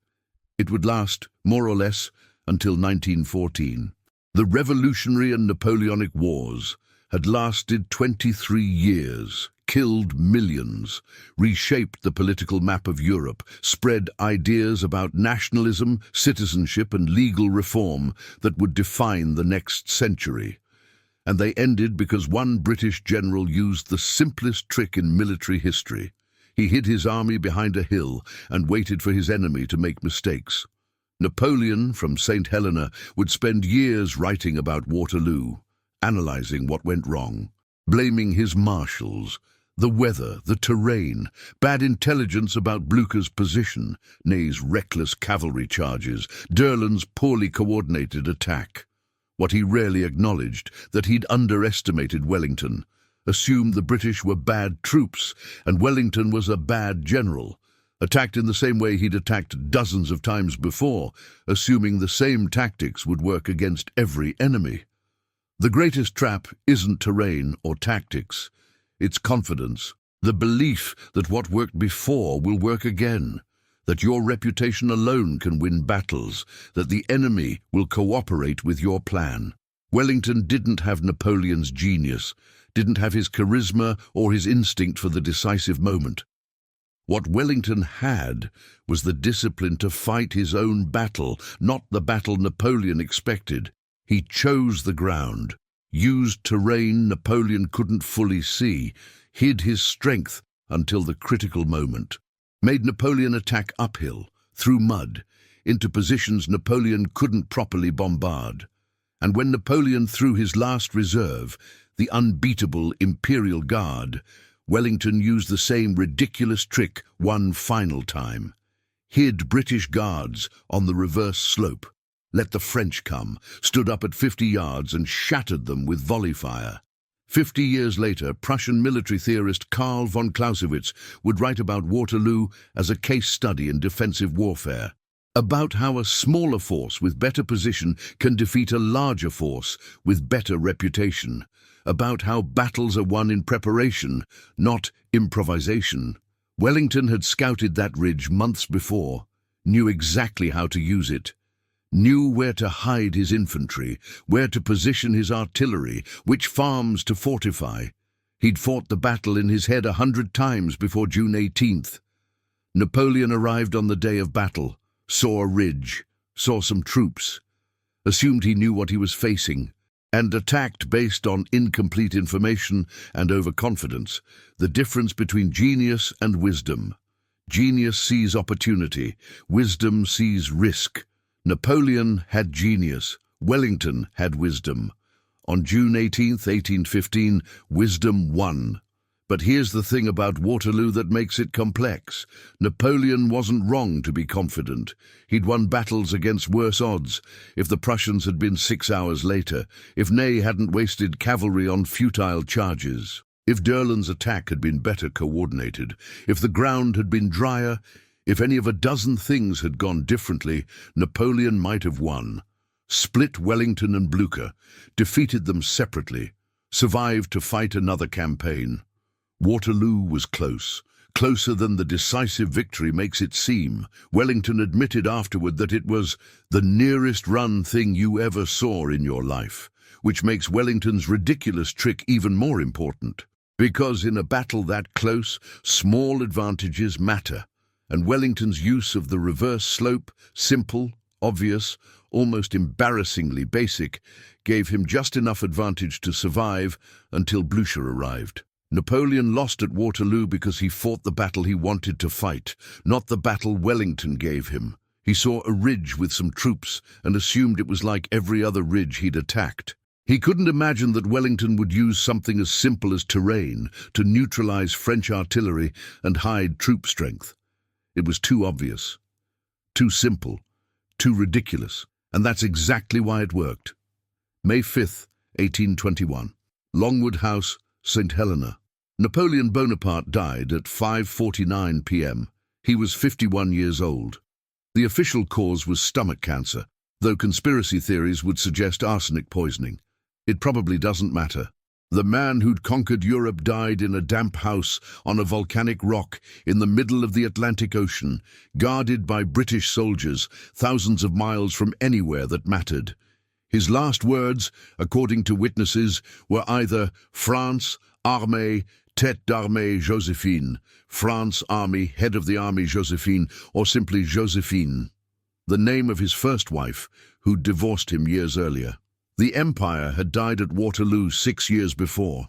It would last, more or less, until 1914. The Revolutionary and Napoleonic Wars had lasted 23 years, killed millions, reshaped the political map of Europe, spread ideas about nationalism, citizenship, and legal reform that would define the next century. And they ended because one British general used the simplest trick in military history. He hid his army behind a hill and waited for his enemy to make mistakes. Napoleon, from St. Helena, would spend years writing about Waterloo, analyzing what went wrong, blaming his marshals, the weather, the terrain, bad intelligence about Blücher's position, Ney's reckless cavalry charges, Durland's poorly coordinated attack. What he rarely acknowledged, that he'd underestimated Wellington, assumed the British were bad troops and Wellington was a bad general, attacked in the same way he'd attacked dozens of times before, assuming the same tactics would work against every enemy. The greatest trap isn't terrain or tactics, it's confidence. The belief that what worked before will work again, that your reputation alone can win battles, that the enemy will cooperate with your plan. Wellington didn't have Napoleon's genius, didn't have his charisma or his instinct for the decisive moment. What Wellington had was the discipline to fight his own battle, not the battle Napoleon expected. He chose the ground, used terrain Napoleon couldn't fully see, hid his strength until the critical moment, made Napoleon attack uphill, through mud, into positions Napoleon couldn't properly bombard. And when Napoleon threw his last reserve, the unbeatable Imperial Guard, Wellington used the same ridiculous trick one final time. Hid British guards on the reverse slope, let the French come, stood up at 50 yards and shattered them with volley fire. 50 years later, Prussian military theorist Karl von Clausewitz would write about Waterloo as a case study in defensive warfare, about how a smaller force with better position can defeat a larger force with better reputation, about how battles are won in preparation, not improvisation. Wellington had scouted that ridge months before, knew exactly how to use it, knew where to hide his infantry, where to position his artillery, which farms to fortify. He'd fought the battle in his head 100 times before June 18th. Napoleon arrived on the day of battle, saw a ridge, saw some troops, assumed he knew what he was facing, and attacked based on incomplete information and overconfidence, the difference between genius and wisdom. Genius sees opportunity, wisdom sees risk. Napoleon had genius, Wellington had wisdom. On June 18, 1815, wisdom won. But here's the thing about Waterloo that makes it complex. Napoleon wasn't wrong to be confident. He'd won battles against worse odds. If the Prussians had been 6 hours later, if Ney hadn't wasted cavalry on futile charges, if Durland's attack had been better coordinated, if the ground had been drier, if any of a dozen things had gone differently, Napoleon might have won. Split Wellington and Blucher, defeated them separately, survived to fight another campaign. Waterloo was close, closer than the decisive victory makes it seem. Wellington admitted afterward that it was the nearest run thing you ever saw in your life, which makes Wellington's ridiculous trick even more important. Because in a battle that close, small advantages matter, and Wellington's use of the reverse slope, simple, obvious, almost embarrassingly basic, gave him just enough advantage to survive until Blucher arrived. Napoleon lost at Waterloo because he fought the battle he wanted to fight, not the battle Wellington gave him. He saw a ridge with some troops and assumed it was like every other ridge he'd attacked. He couldn't imagine that Wellington would use something as simple as terrain to neutralize French artillery and hide troop strength. It was too obvious, too simple, too ridiculous, and that's exactly why it worked. May 5th, 1821. Longwood House, St. Helena. Napoleon Bonaparte died at 5:49 p.m. He was 51 years old. The official cause was stomach cancer, though conspiracy theories would suggest arsenic poisoning. It probably doesn't matter. The man who'd conquered Europe died in a damp house on a volcanic rock in the middle of the Atlantic Ocean, guarded by British soldiers thousands of miles from anywhere that mattered. His last words, according to witnesses, were either France, Armée, Tête d'Armée Joséphine, France Army, Head of the Army Joséphine, or simply Joséphine, the name of his first wife, who'd divorced him years earlier. The Empire had died at Waterloo 6 years before.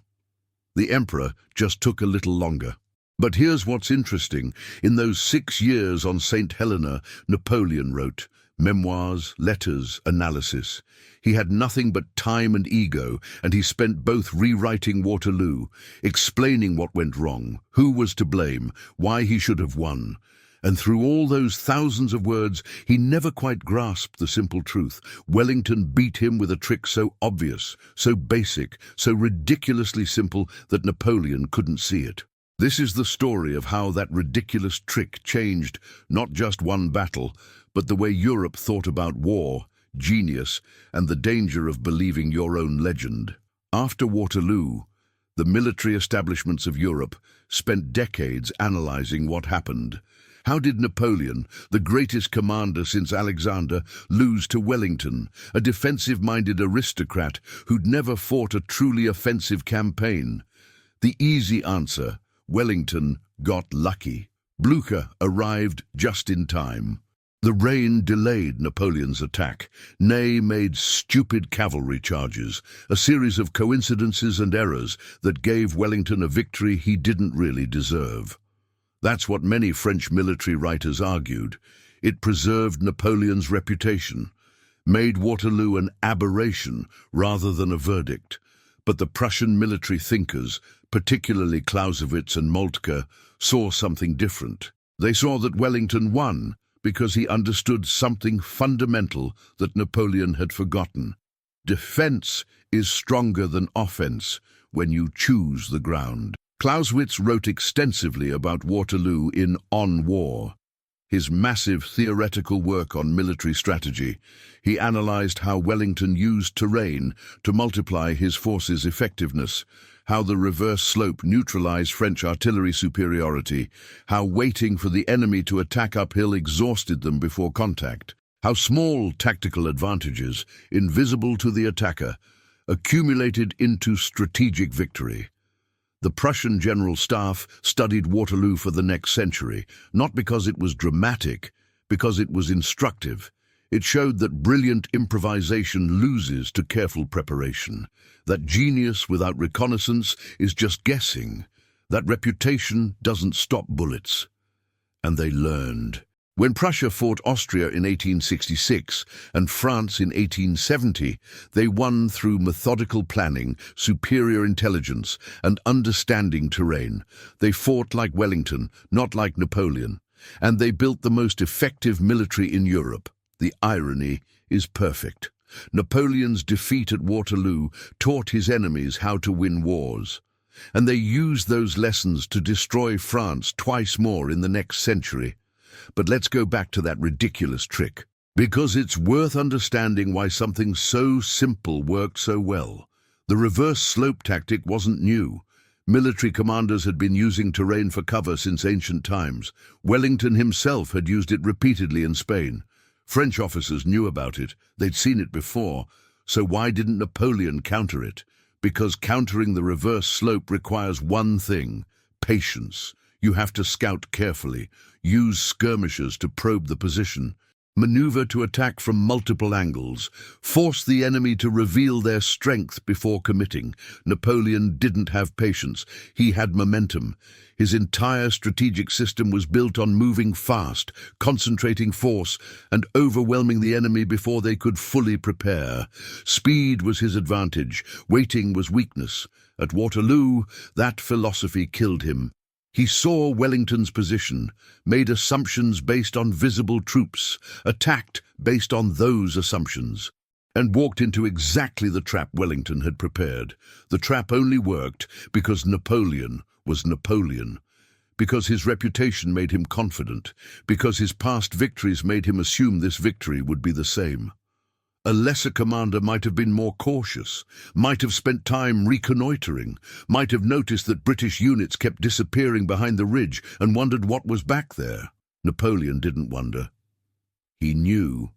The Emperor just took a little longer. But here's what's interesting. In those 6 years on St. Helena, Napoleon wrote memoirs, letters, analysis. He had nothing but time and ego, and he spent both rewriting Waterloo, explaining what went wrong, who was to blame, why he should have won. And through all those thousands of words, he never quite grasped the simple truth. Wellington beat him with a trick so obvious, so basic, so ridiculously simple that Napoleon couldn't see it. This is the story of how that ridiculous trick changed not just one battle, but the way Europe thought about war, genius, and the danger of believing your own legend. After Waterloo, The military establishments of Europe spent decades analyzing what happened. How did Napoleon, the greatest commander since Alexander, lose to Wellington, a defensive-minded aristocrat who'd never fought a truly offensive campaign? The easy answer: Wellington got lucky. Blucher arrived just in time. The rain delayed Napoleon's attack. Ney made stupid cavalry charges, a series of coincidences and errors that gave Wellington a victory he didn't really deserve. That's what many French military writers argued. It preserved Napoleon's reputation, made Waterloo an aberration rather than a verdict. But the Prussian military thinkers, particularly Clausewitz and Moltke, saw something different. They saw that Wellington won because he understood something fundamental that Napoleon had forgotten. Defense is stronger than offense when you choose the ground. Clausewitz wrote extensively about Waterloo in On War. His massive theoretical work on military strategy, he analyzed how Wellington used terrain to multiply his forces' effectiveness, how the reverse slope neutralized French artillery superiority, how waiting for the enemy to attack uphill exhausted them before contact, how small tactical advantages, invisible to the attacker, accumulated into strategic victory. The Prussian General Staff studied Waterloo for the next century, not because it was dramatic, because it was instructive. It showed that brilliant improvisation loses to careful preparation, that genius without reconnaissance is just guessing, that reputation doesn't stop bullets. And they learned. When Prussia fought Austria in 1866 and France in 1870, they won through methodical planning, superior intelligence, and understanding terrain. They fought like Wellington, not like Napoleon. And they built the most effective military in Europe. The irony is perfect. Napoleon's defeat at Waterloo taught his enemies how to win wars. And they used those lessons to destroy France twice more in the next century. But let's go back to that ridiculous trick, because it's worth understanding why something so simple worked so well. The reverse slope tactic wasn't new. Military commanders had been using terrain for cover since ancient times. Wellington himself had used it repeatedly in Spain. French officers knew about it. They'd seen it before. So why didn't Napoleon counter it? Because countering the reverse slope requires one thing: patience. You have to scout carefully, use skirmishers to probe the position, maneuver to attack from multiple angles, force the enemy to reveal their strength before committing. Napoleon didn't have patience. He had momentum. His entire strategic system was built on moving fast, concentrating force, and overwhelming the enemy before they could fully prepare. Speed was his advantage. Waiting was weakness. At Waterloo, that philosophy killed him. He saw Wellington's position, made assumptions based on visible troops, attacked based on those assumptions, and walked into exactly the trap Wellington had prepared. The trap only worked because Napoleon was Napoleon, because his reputation made him confident, because his past victories made him assume this victory would be the same. A lesser commander might have been more cautious, might have spent time reconnoitering, might have noticed that British units kept disappearing behind the ridge and wondered what was back there. Napoleon didn't wonder. He knew,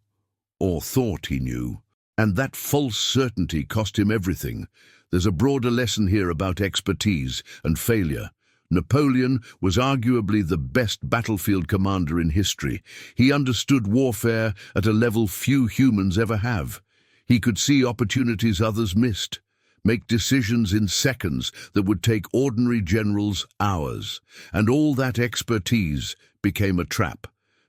or thought he knew, and that false certainty cost him everything. There's a broader lesson here about expertise and failure. Napoleon was arguably the best battlefield commander in history. He understood warfare at a level few humans ever have. He could see opportunities others missed, make decisions in seconds that would take ordinary generals hours. And all that expertise became a trap.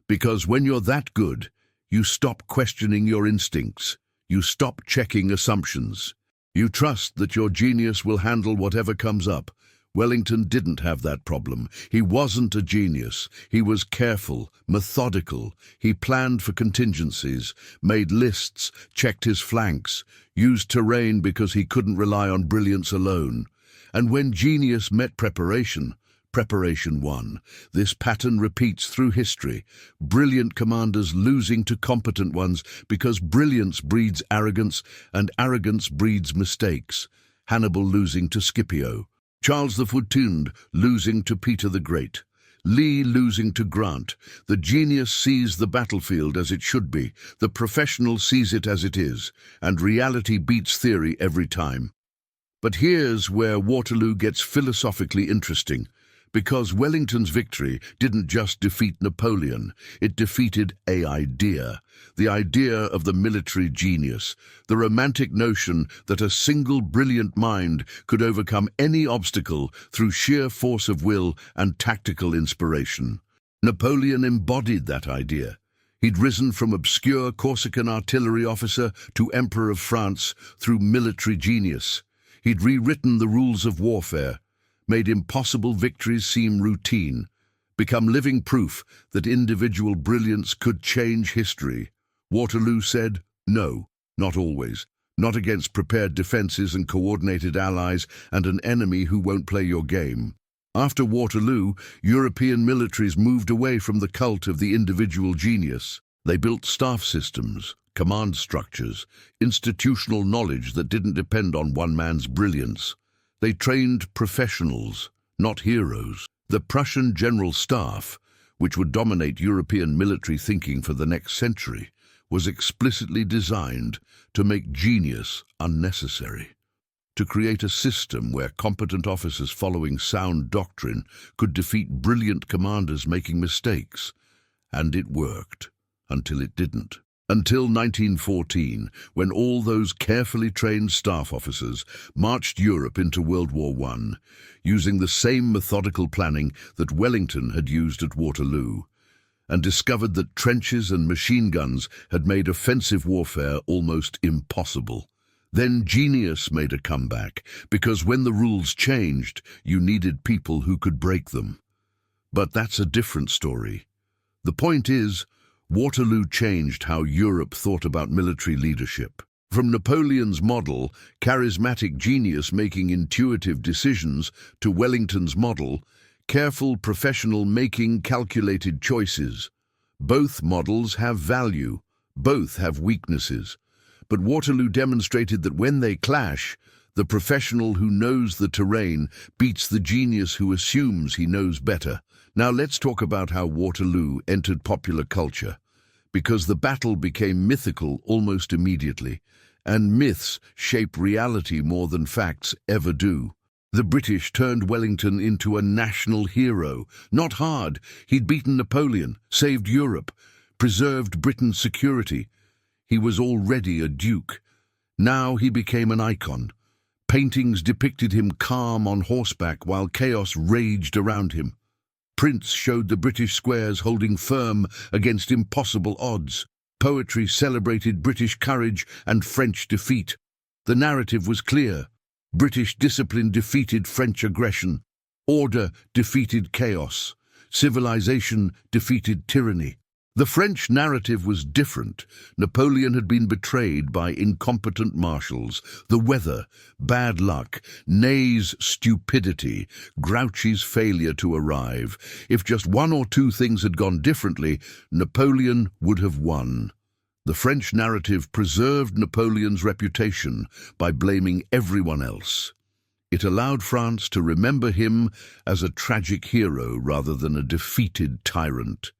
Because when you're that good, you stop questioning your instincts. You stop checking assumptions. You trust that your genius will handle whatever comes up. Wellington didn't have that problem. He wasn't a genius. He was careful, methodical. He planned for contingencies, made lists, checked his flanks, used terrain because he couldn't rely on brilliance alone. And when genius met preparation, preparation won. This pattern repeats through history. Brilliant commanders losing to competent ones because brilliance breeds arrogance and arrogance breeds mistakes. Hannibal losing to Scipio. Charles XIV losing to Peter the Great. Lee losing to Grant. The genius sees the battlefield as it should be, the professional sees it as it is, and reality beats theory every time. But here's where Waterloo gets philosophically interesting, because Wellington's victory didn't just defeat Napoleon, it defeated the idea of the military genius, the romantic notion that a single brilliant mind could overcome any obstacle through sheer force of will and tactical inspiration. Napoleon embodied that idea. He'd risen from obscure Corsican artillery officer to Emperor of France through military genius. He'd rewritten the rules of warfare, made impossible victories seem routine, become living proof that individual brilliance could change history. Waterloo said, no, not always, not against prepared defenses and coordinated allies and an enemy who won't play your game. After Waterloo, European militaries moved away from the cult of the individual genius. They built staff systems, command structures, institutional knowledge that didn't depend on one man's brilliance. They trained professionals, not heroes. The Prussian General Staff, which would dominate European military thinking for the next century, was explicitly designed to make genius unnecessary, to create a system where competent officers following sound doctrine could defeat brilliant commanders making mistakes. And it worked, until it didn't. Until 1914, when all those carefully trained staff officers marched Europe into World War I, using the same methodical planning that Wellington had used at Waterloo, and discovered that trenches and machine guns had made offensive warfare almost impossible. Then genius made a comeback, because when the rules changed, you needed people who could break them. But that's a different story. The point is, Waterloo changed how Europe thought about military leadership. From Napoleon's model, charismatic genius making intuitive decisions, to Wellington's model, careful professional making calculated choices. Both models have value, both have weaknesses. But Waterloo demonstrated that when they clash, the professional who knows the terrain beats the genius who assumes he knows better. Now let's talk about how Waterloo entered popular culture, because the battle became mythical almost immediately, and myths shape reality more than facts ever do. The British turned Wellington into a national hero. Not hard. He'd beaten Napoleon, saved Europe, preserved Britain's security. He was already a duke. Now he became an icon. Paintings depicted him calm on horseback while chaos raged around him. Prints showed the British squares holding firm against impossible odds. Poetry celebrated British courage and French defeat. The narrative was clear. British discipline defeated French aggression. Order defeated chaos. Civilization defeated tyranny. The French narrative was different. Napoleon had been betrayed by incompetent marshals. The weather, bad luck, Ney's stupidity, Grouchy's failure to arrive. If just one or two things had gone differently, Napoleon would have won. The French narrative preserved Napoleon's reputation by blaming everyone else. It allowed France to remember him as a tragic hero rather than a defeated tyrant.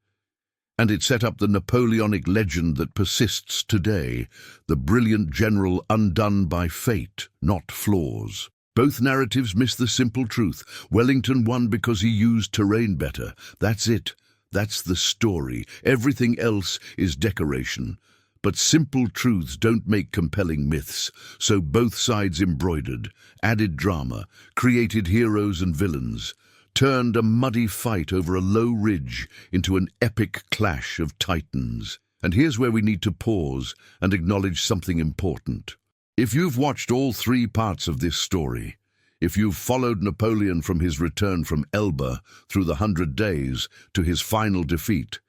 And it set up the Napoleonic legend that persists today, the brilliant general undone by fate, not flaws. Both narratives miss the simple truth. Wellington won because he used terrain better. That's it. That's the story. Everything else is decoration. But simple truths don't make compelling myths, so both sides embroidered, added drama, created heroes and villains, turned a muddy fight over a low ridge into an epic clash of titans. And here's where we need to pause and acknowledge something important. If you've watched all three parts of this story, if you've followed Napoleon from his return from Elba through the 100 Days to his final defeat,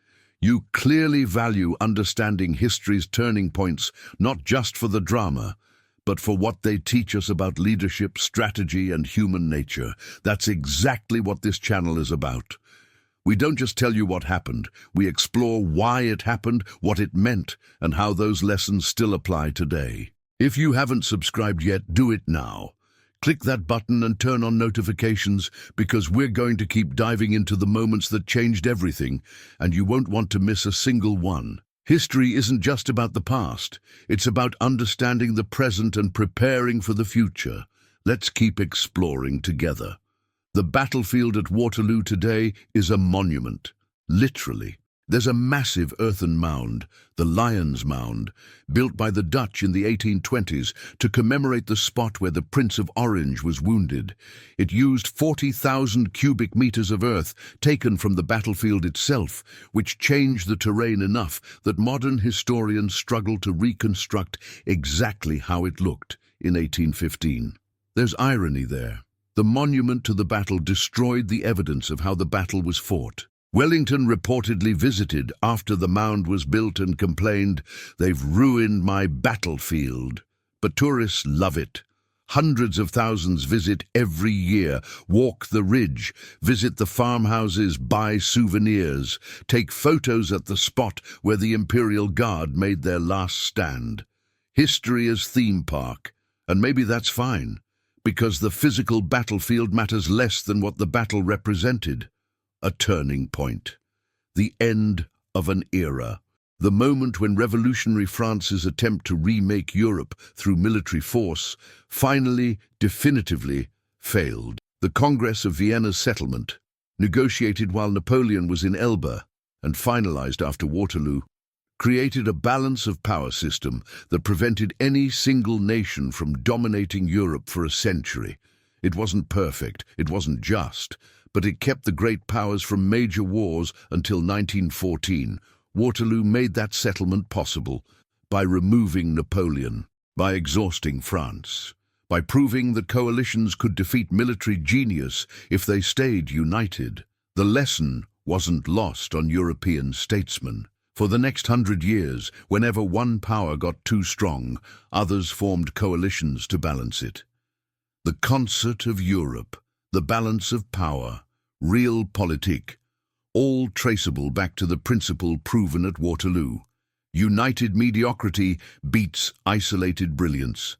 you clearly value understanding history's turning points, not just for the drama, but for what they teach us about leadership, strategy, and human nature. That's exactly what this channel is about. We don't just tell you what happened, we explore why it happened, what it meant, and how those lessons still apply today. If you haven't subscribed yet, do it now. Click that button and turn on notifications, because we're going to keep diving into the moments that changed everything, and you won't want to miss a single one. History isn't just about the past, it's about understanding the present and preparing for the future. Let's keep exploring together. The battlefield at Waterloo today is a monument, literally. There's a massive earthen mound, the Lion's Mound, built by the Dutch in the 1820s to commemorate the spot where the Prince of Orange was wounded. It used 40,000 cubic meters of earth taken from the battlefield itself, which changed the terrain enough that modern historians struggle to reconstruct exactly how it looked in 1815. There's irony there. The monument to the battle destroyed the evidence of how the battle was fought. Wellington reportedly visited after the mound was built and complained, "They've ruined my battlefield." But tourists love it. Hundreds of thousands visit every year, walk the ridge, visit the farmhouses, buy souvenirs, take photos at the spot where the Imperial Guard made their last stand. History is theme park, and maybe that's fine, because the physical battlefield matters less than what the battle represented. A turning point. The end of an era. The moment when revolutionary France's attempt to remake Europe through military force finally, definitively, failed. The Congress of Vienna's settlement, negotiated while Napoleon was in Elba and finalized after Waterloo, created a balance of power system that prevented any single nation from dominating Europe for a century. It wasn't perfect, it wasn't just, but it kept the great powers from major wars until 1914. Waterloo made that settlement possible by removing Napoleon, by exhausting France, by proving that coalitions could defeat military genius if they stayed united. The lesson wasn't lost on European statesmen. For the next 100 years, whenever one power got too strong, others formed coalitions to balance it. The concert of Europe, the balance of power, realpolitik, all traceable back to the principle proven at Waterloo. United mediocrity beats isolated brilliance.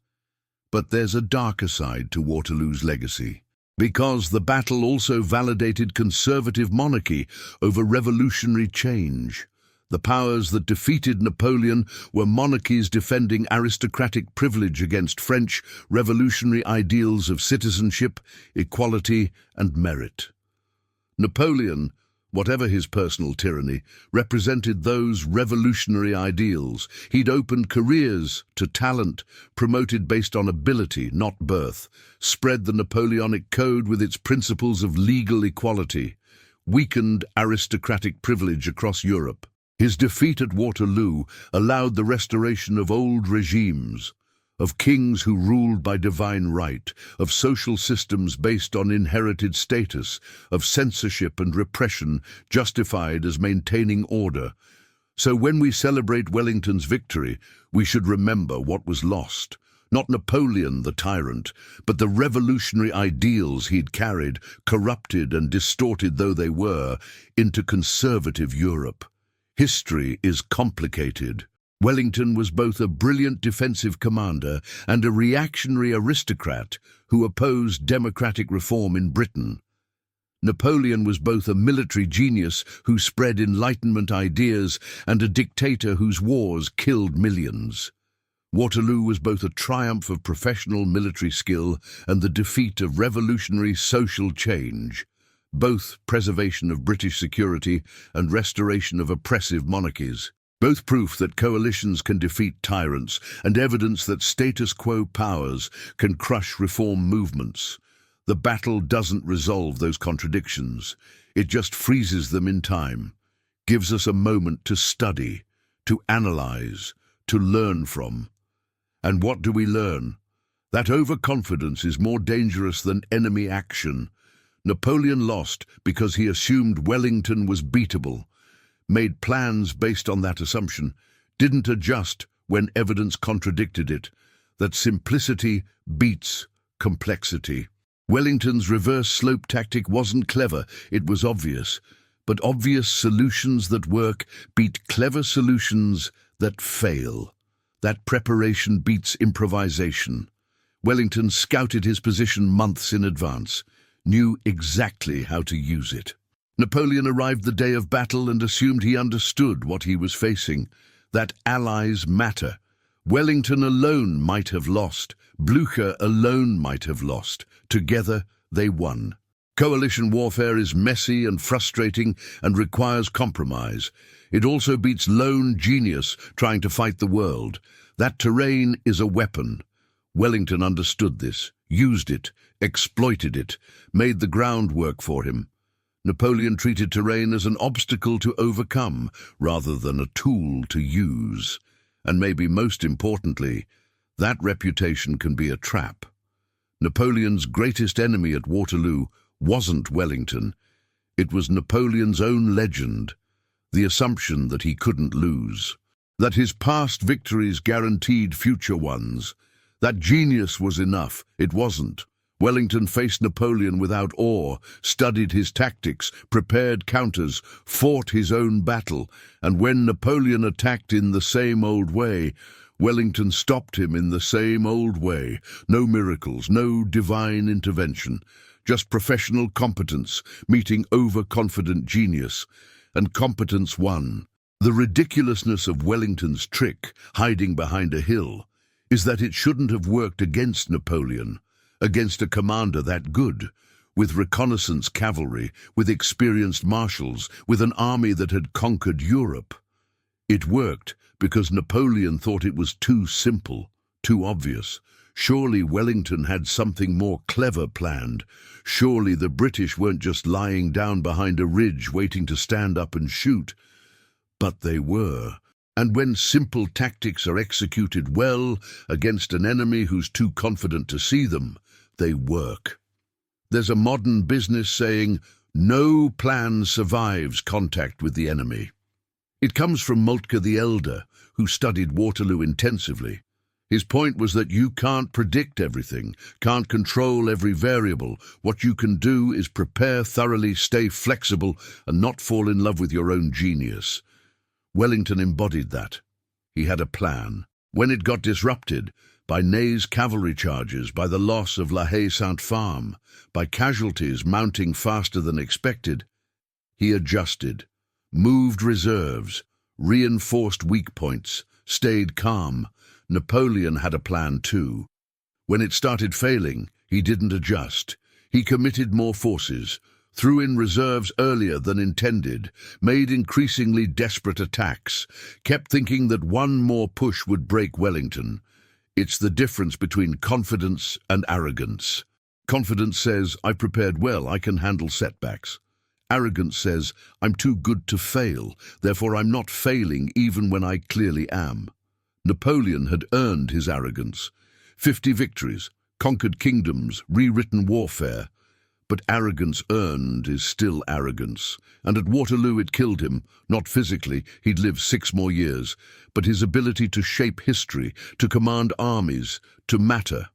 But there's a darker side to Waterloo's legacy, because the battle also validated conservative monarchy over revolutionary change. The powers that defeated Napoleon were monarchies defending aristocratic privilege against French revolutionary ideals of citizenship, equality, and merit. Napoleon, whatever his personal tyranny, represented those revolutionary ideals. He'd opened careers to talent, promoted based on ability, not birth, spread the Napoleonic Code with its principles of legal equality, weakened aristocratic privilege across Europe. His defeat at Waterloo allowed the restoration of old regimes, of kings who ruled by divine right, of social systems based on inherited status, of censorship and repression justified as maintaining order. So when we celebrate Wellington's victory, we should remember what was lost. Not Napoleon the tyrant, but the revolutionary ideals he'd carried, corrupted and distorted though they were, into conservative Europe. History is complicated. Wellington was both a brilliant defensive commander and a reactionary aristocrat who opposed democratic reform in Britain. Napoleon was both a military genius who spread Enlightenment ideas and a dictator whose wars killed millions. Waterloo was both a triumph of professional military skill and the defeat of revolutionary social change, both preservation of British security and restoration of oppressive monarchies. Both proof that coalitions can defeat tyrants and evidence that status quo powers can crush reform movements. The battle doesn't resolve those contradictions. It just freezes them in time, gives us a moment to study, to analyze, to learn from. And what do we learn? That overconfidence is more dangerous than enemy action. Napoleon lost because he assumed Wellington was beatable, made plans based on that assumption, didn't adjust when evidence contradicted it. That simplicity beats complexity. Wellington's reverse slope tactic wasn't clever, it was obvious. But obvious solutions that work beat clever solutions that fail. That preparation beats improvisation. Wellington scouted his position months in advance, knew exactly how to use it. Napoleon arrived the day of battle and assumed he understood what he was facing, that allies matter. Wellington alone might have lost. Blücher alone might have lost. Together, they won. Coalition warfare is messy and frustrating and requires compromise. It also beats lone genius trying to fight the world. That terrain is a weapon. Wellington understood this, used it, exploited it, made the ground work for him. Napoleon treated terrain as an obstacle to overcome rather than a tool to use. And maybe most importantly, that reputation can be a trap. Napoleon's greatest enemy at Waterloo wasn't Wellington. It was Napoleon's own legend, the assumption that he couldn't lose, that his past victories guaranteed future ones, that genius was enough. It wasn't. Wellington faced Napoleon without awe, studied his tactics, prepared counters, fought his own battle, and when Napoleon attacked in the same old way, Wellington stopped him in the same old way. No miracles, no divine intervention, just professional competence meeting overconfident genius, and competence won. The ridiculousness of Wellington's trick, hiding behind a hill, is that it shouldn't have worked against Napoleon, against a commander that good, with reconnaissance cavalry, with experienced marshals, with an army that had conquered Europe. It worked because Napoleon thought it was too simple, too obvious. Surely Wellington had something more clever planned. Surely the British weren't just lying down behind a ridge waiting to stand up and shoot. But they were. And when simple tactics are executed well against an enemy who's too confident to see them, they work. There's a modern business saying, no plan survives contact with the enemy. It comes from Moltke the Elder, who studied Waterloo intensively. His point was that you can't predict everything, can't control every variable. What you can do is prepare thoroughly, stay flexible, and not fall in love with your own genius. Wellington embodied that. He had a plan. When it got disrupted, by Ney's cavalry charges, by the loss of La Haye-Saint-Farm, by casualties mounting faster than expected, he adjusted, moved reserves, reinforced weak points, stayed calm. Napoleon had a plan too. When it started failing, he didn't adjust. He committed more forces, threw in reserves earlier than intended, made increasingly desperate attacks, kept thinking that one more push would break Wellington. It's the difference between confidence and arrogance. Confidence says, I've prepared well, I can handle setbacks. Arrogance says, I'm too good to fail, therefore I'm not failing even when I clearly am. Napoleon had earned his arrogance. 50 victories, conquered kingdoms, rewritten warfare. But arrogance earned is still arrogance, and at Waterloo it killed him. Not physically, he'd live 6 more years, but his ability to shape history, to command armies, to matter.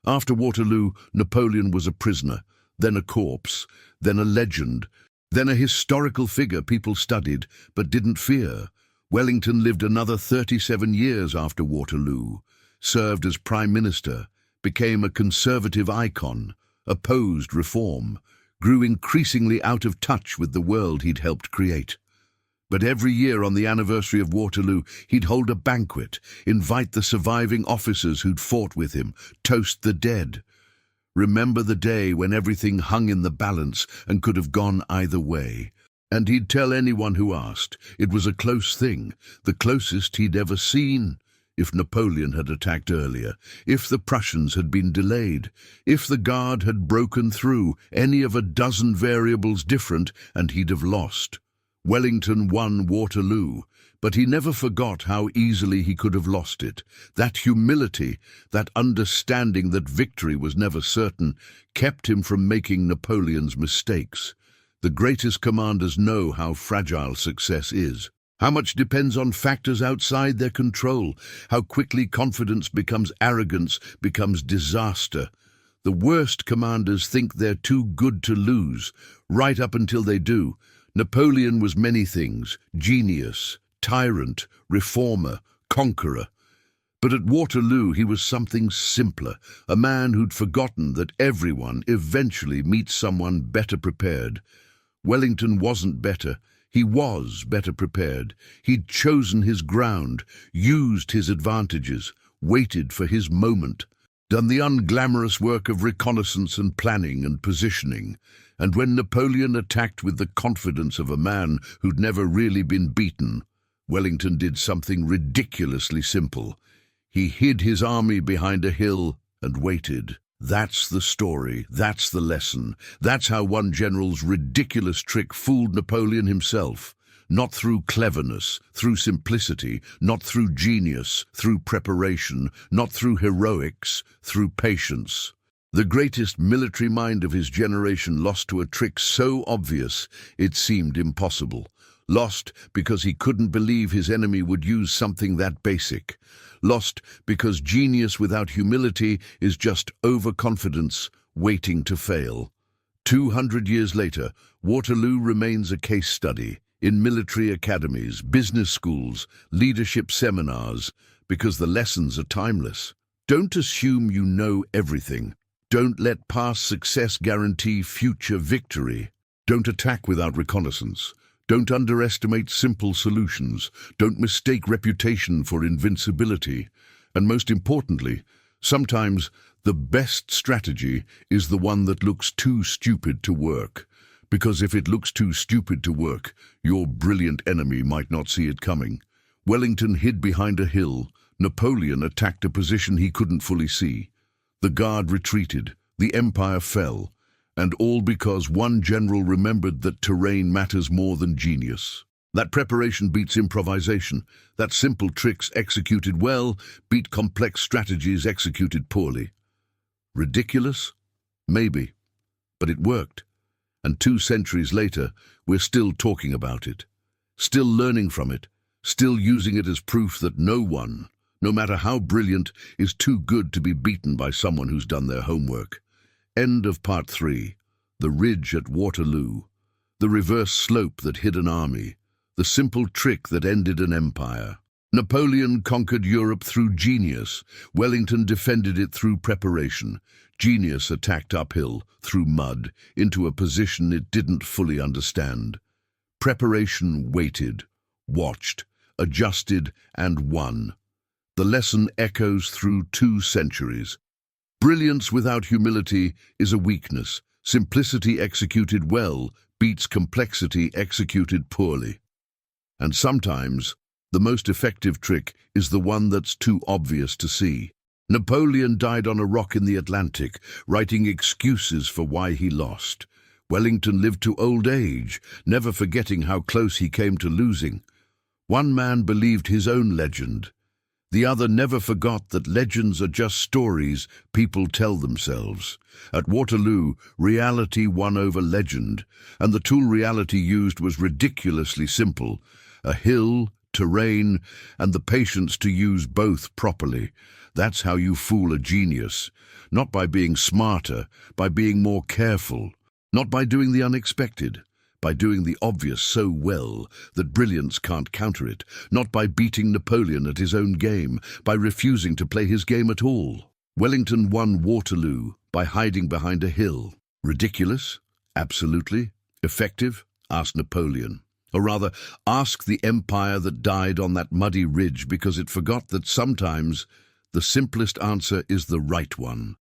After Waterloo, Napoleon was a prisoner, then a corpse, then a legend, then a historical figure people studied but didn't fear. Wellington lived another 37 years after Waterloo, served as Prime Minister, became a conservative icon, opposed reform, grew increasingly out of touch with the world he'd helped create. But every year on the anniversary of Waterloo, he'd hold a banquet, invite the surviving officers who'd fought with him, toast the dead. Remember the day when everything hung in the balance and could have gone either way. And he'd tell anyone who asked, it was a close thing, the closest he'd ever seen. If Napoleon had attacked earlier, if the Prussians had been delayed, if the Guard had broken through, any of a dozen variables different, and he'd have lost. Wellington won Waterloo, but he never forgot how easily he could have lost it. That humility, that understanding that victory was never certain, kept him from making Napoleon's mistakes. The greatest commanders know how fragile success is. How much depends on factors outside their control, how quickly confidence becomes arrogance, becomes disaster. The worst commanders think they're too good to lose, right up until they do. Napoleon was many things: genius, tyrant, reformer, conqueror. But at Waterloo he was something simpler, a man who'd forgotten that everyone eventually meets someone better prepared. Wellington wasn't better. He was better prepared. He'd chosen his ground, used his advantages, waited for his moment, done the unglamorous work of reconnaissance and planning and positioning. And when Napoleon attacked with the confidence of a man who'd never really been beaten, Wellington did something ridiculously simple. He hid his army behind a hill and waited. That's the story, that's the lesson. That's how one general's ridiculous trick fooled Napoleon himself. Not through cleverness, through simplicity, not through genius, through preparation, not through heroics, through patience. The greatest military mind of his generation lost to a trick so obvious it seemed impossible. Lost because he couldn't believe his enemy would use something that basic. Lost because genius without humility is just overconfidence waiting to fail. 200 years later, Waterloo remains a case study in military academies, business schools, leadership seminars, because the lessons are timeless. Don't assume you know everything. Don't let past success guarantee future victory. Don't attack without reconnaissance. Don't underestimate simple solutions. Don't mistake reputation for invincibility. And most importantly, sometimes the best strategy is the one that looks too stupid to work. Because if it looks too stupid to work, your brilliant enemy might not see it coming. Wellington hid behind a hill. Napoleon attacked a position he couldn't fully see. The Guard retreated. The Empire fell. And all because one general remembered that terrain matters more than genius. That preparation beats improvisation. That simple tricks executed well beat complex strategies executed poorly. Ridiculous? Maybe. But it worked. And 2 centuries later, we're still talking about it. Still learning from it. Still using it as proof that no one, no matter how brilliant, is too good to be beaten by someone who's done their homework. End of Part 3. The ridge at Waterloo. The reverse slope that hid an army. The simple trick that ended an empire. Napoleon conquered Europe through genius. Wellington defended it through preparation. Genius attacked uphill, through mud, into a position it didn't fully understand. Preparation waited, watched, adjusted, and won. The lesson echoes through 2 centuries. Brilliance without humility is a weakness. Simplicity executed well beats complexity executed poorly. And sometimes, the most effective trick is the one that's too obvious to see. Napoleon died on a rock in the Atlantic, writing excuses for why he lost. Wellington lived to old age, never forgetting how close he came to losing. One man believed his own legend. The other never forgot that legends are just stories people tell themselves. At Waterloo, reality won over legend, and the tool reality used was ridiculously simple: a hill, terrain, and the patience to use both properly. That's how you fool a genius. Not by being smarter, by being more careful. Not by doing the unexpected. By doing the obvious so well that brilliance can't counter it. Not by beating Napoleon at his own game, by refusing to play his game at all. Wellington won Waterloo by hiding behind a hill. Ridiculous? Absolutely. Effective? Ask Napoleon. Or rather, ask the empire that died on that muddy ridge because it forgot that sometimes the simplest answer is the right one.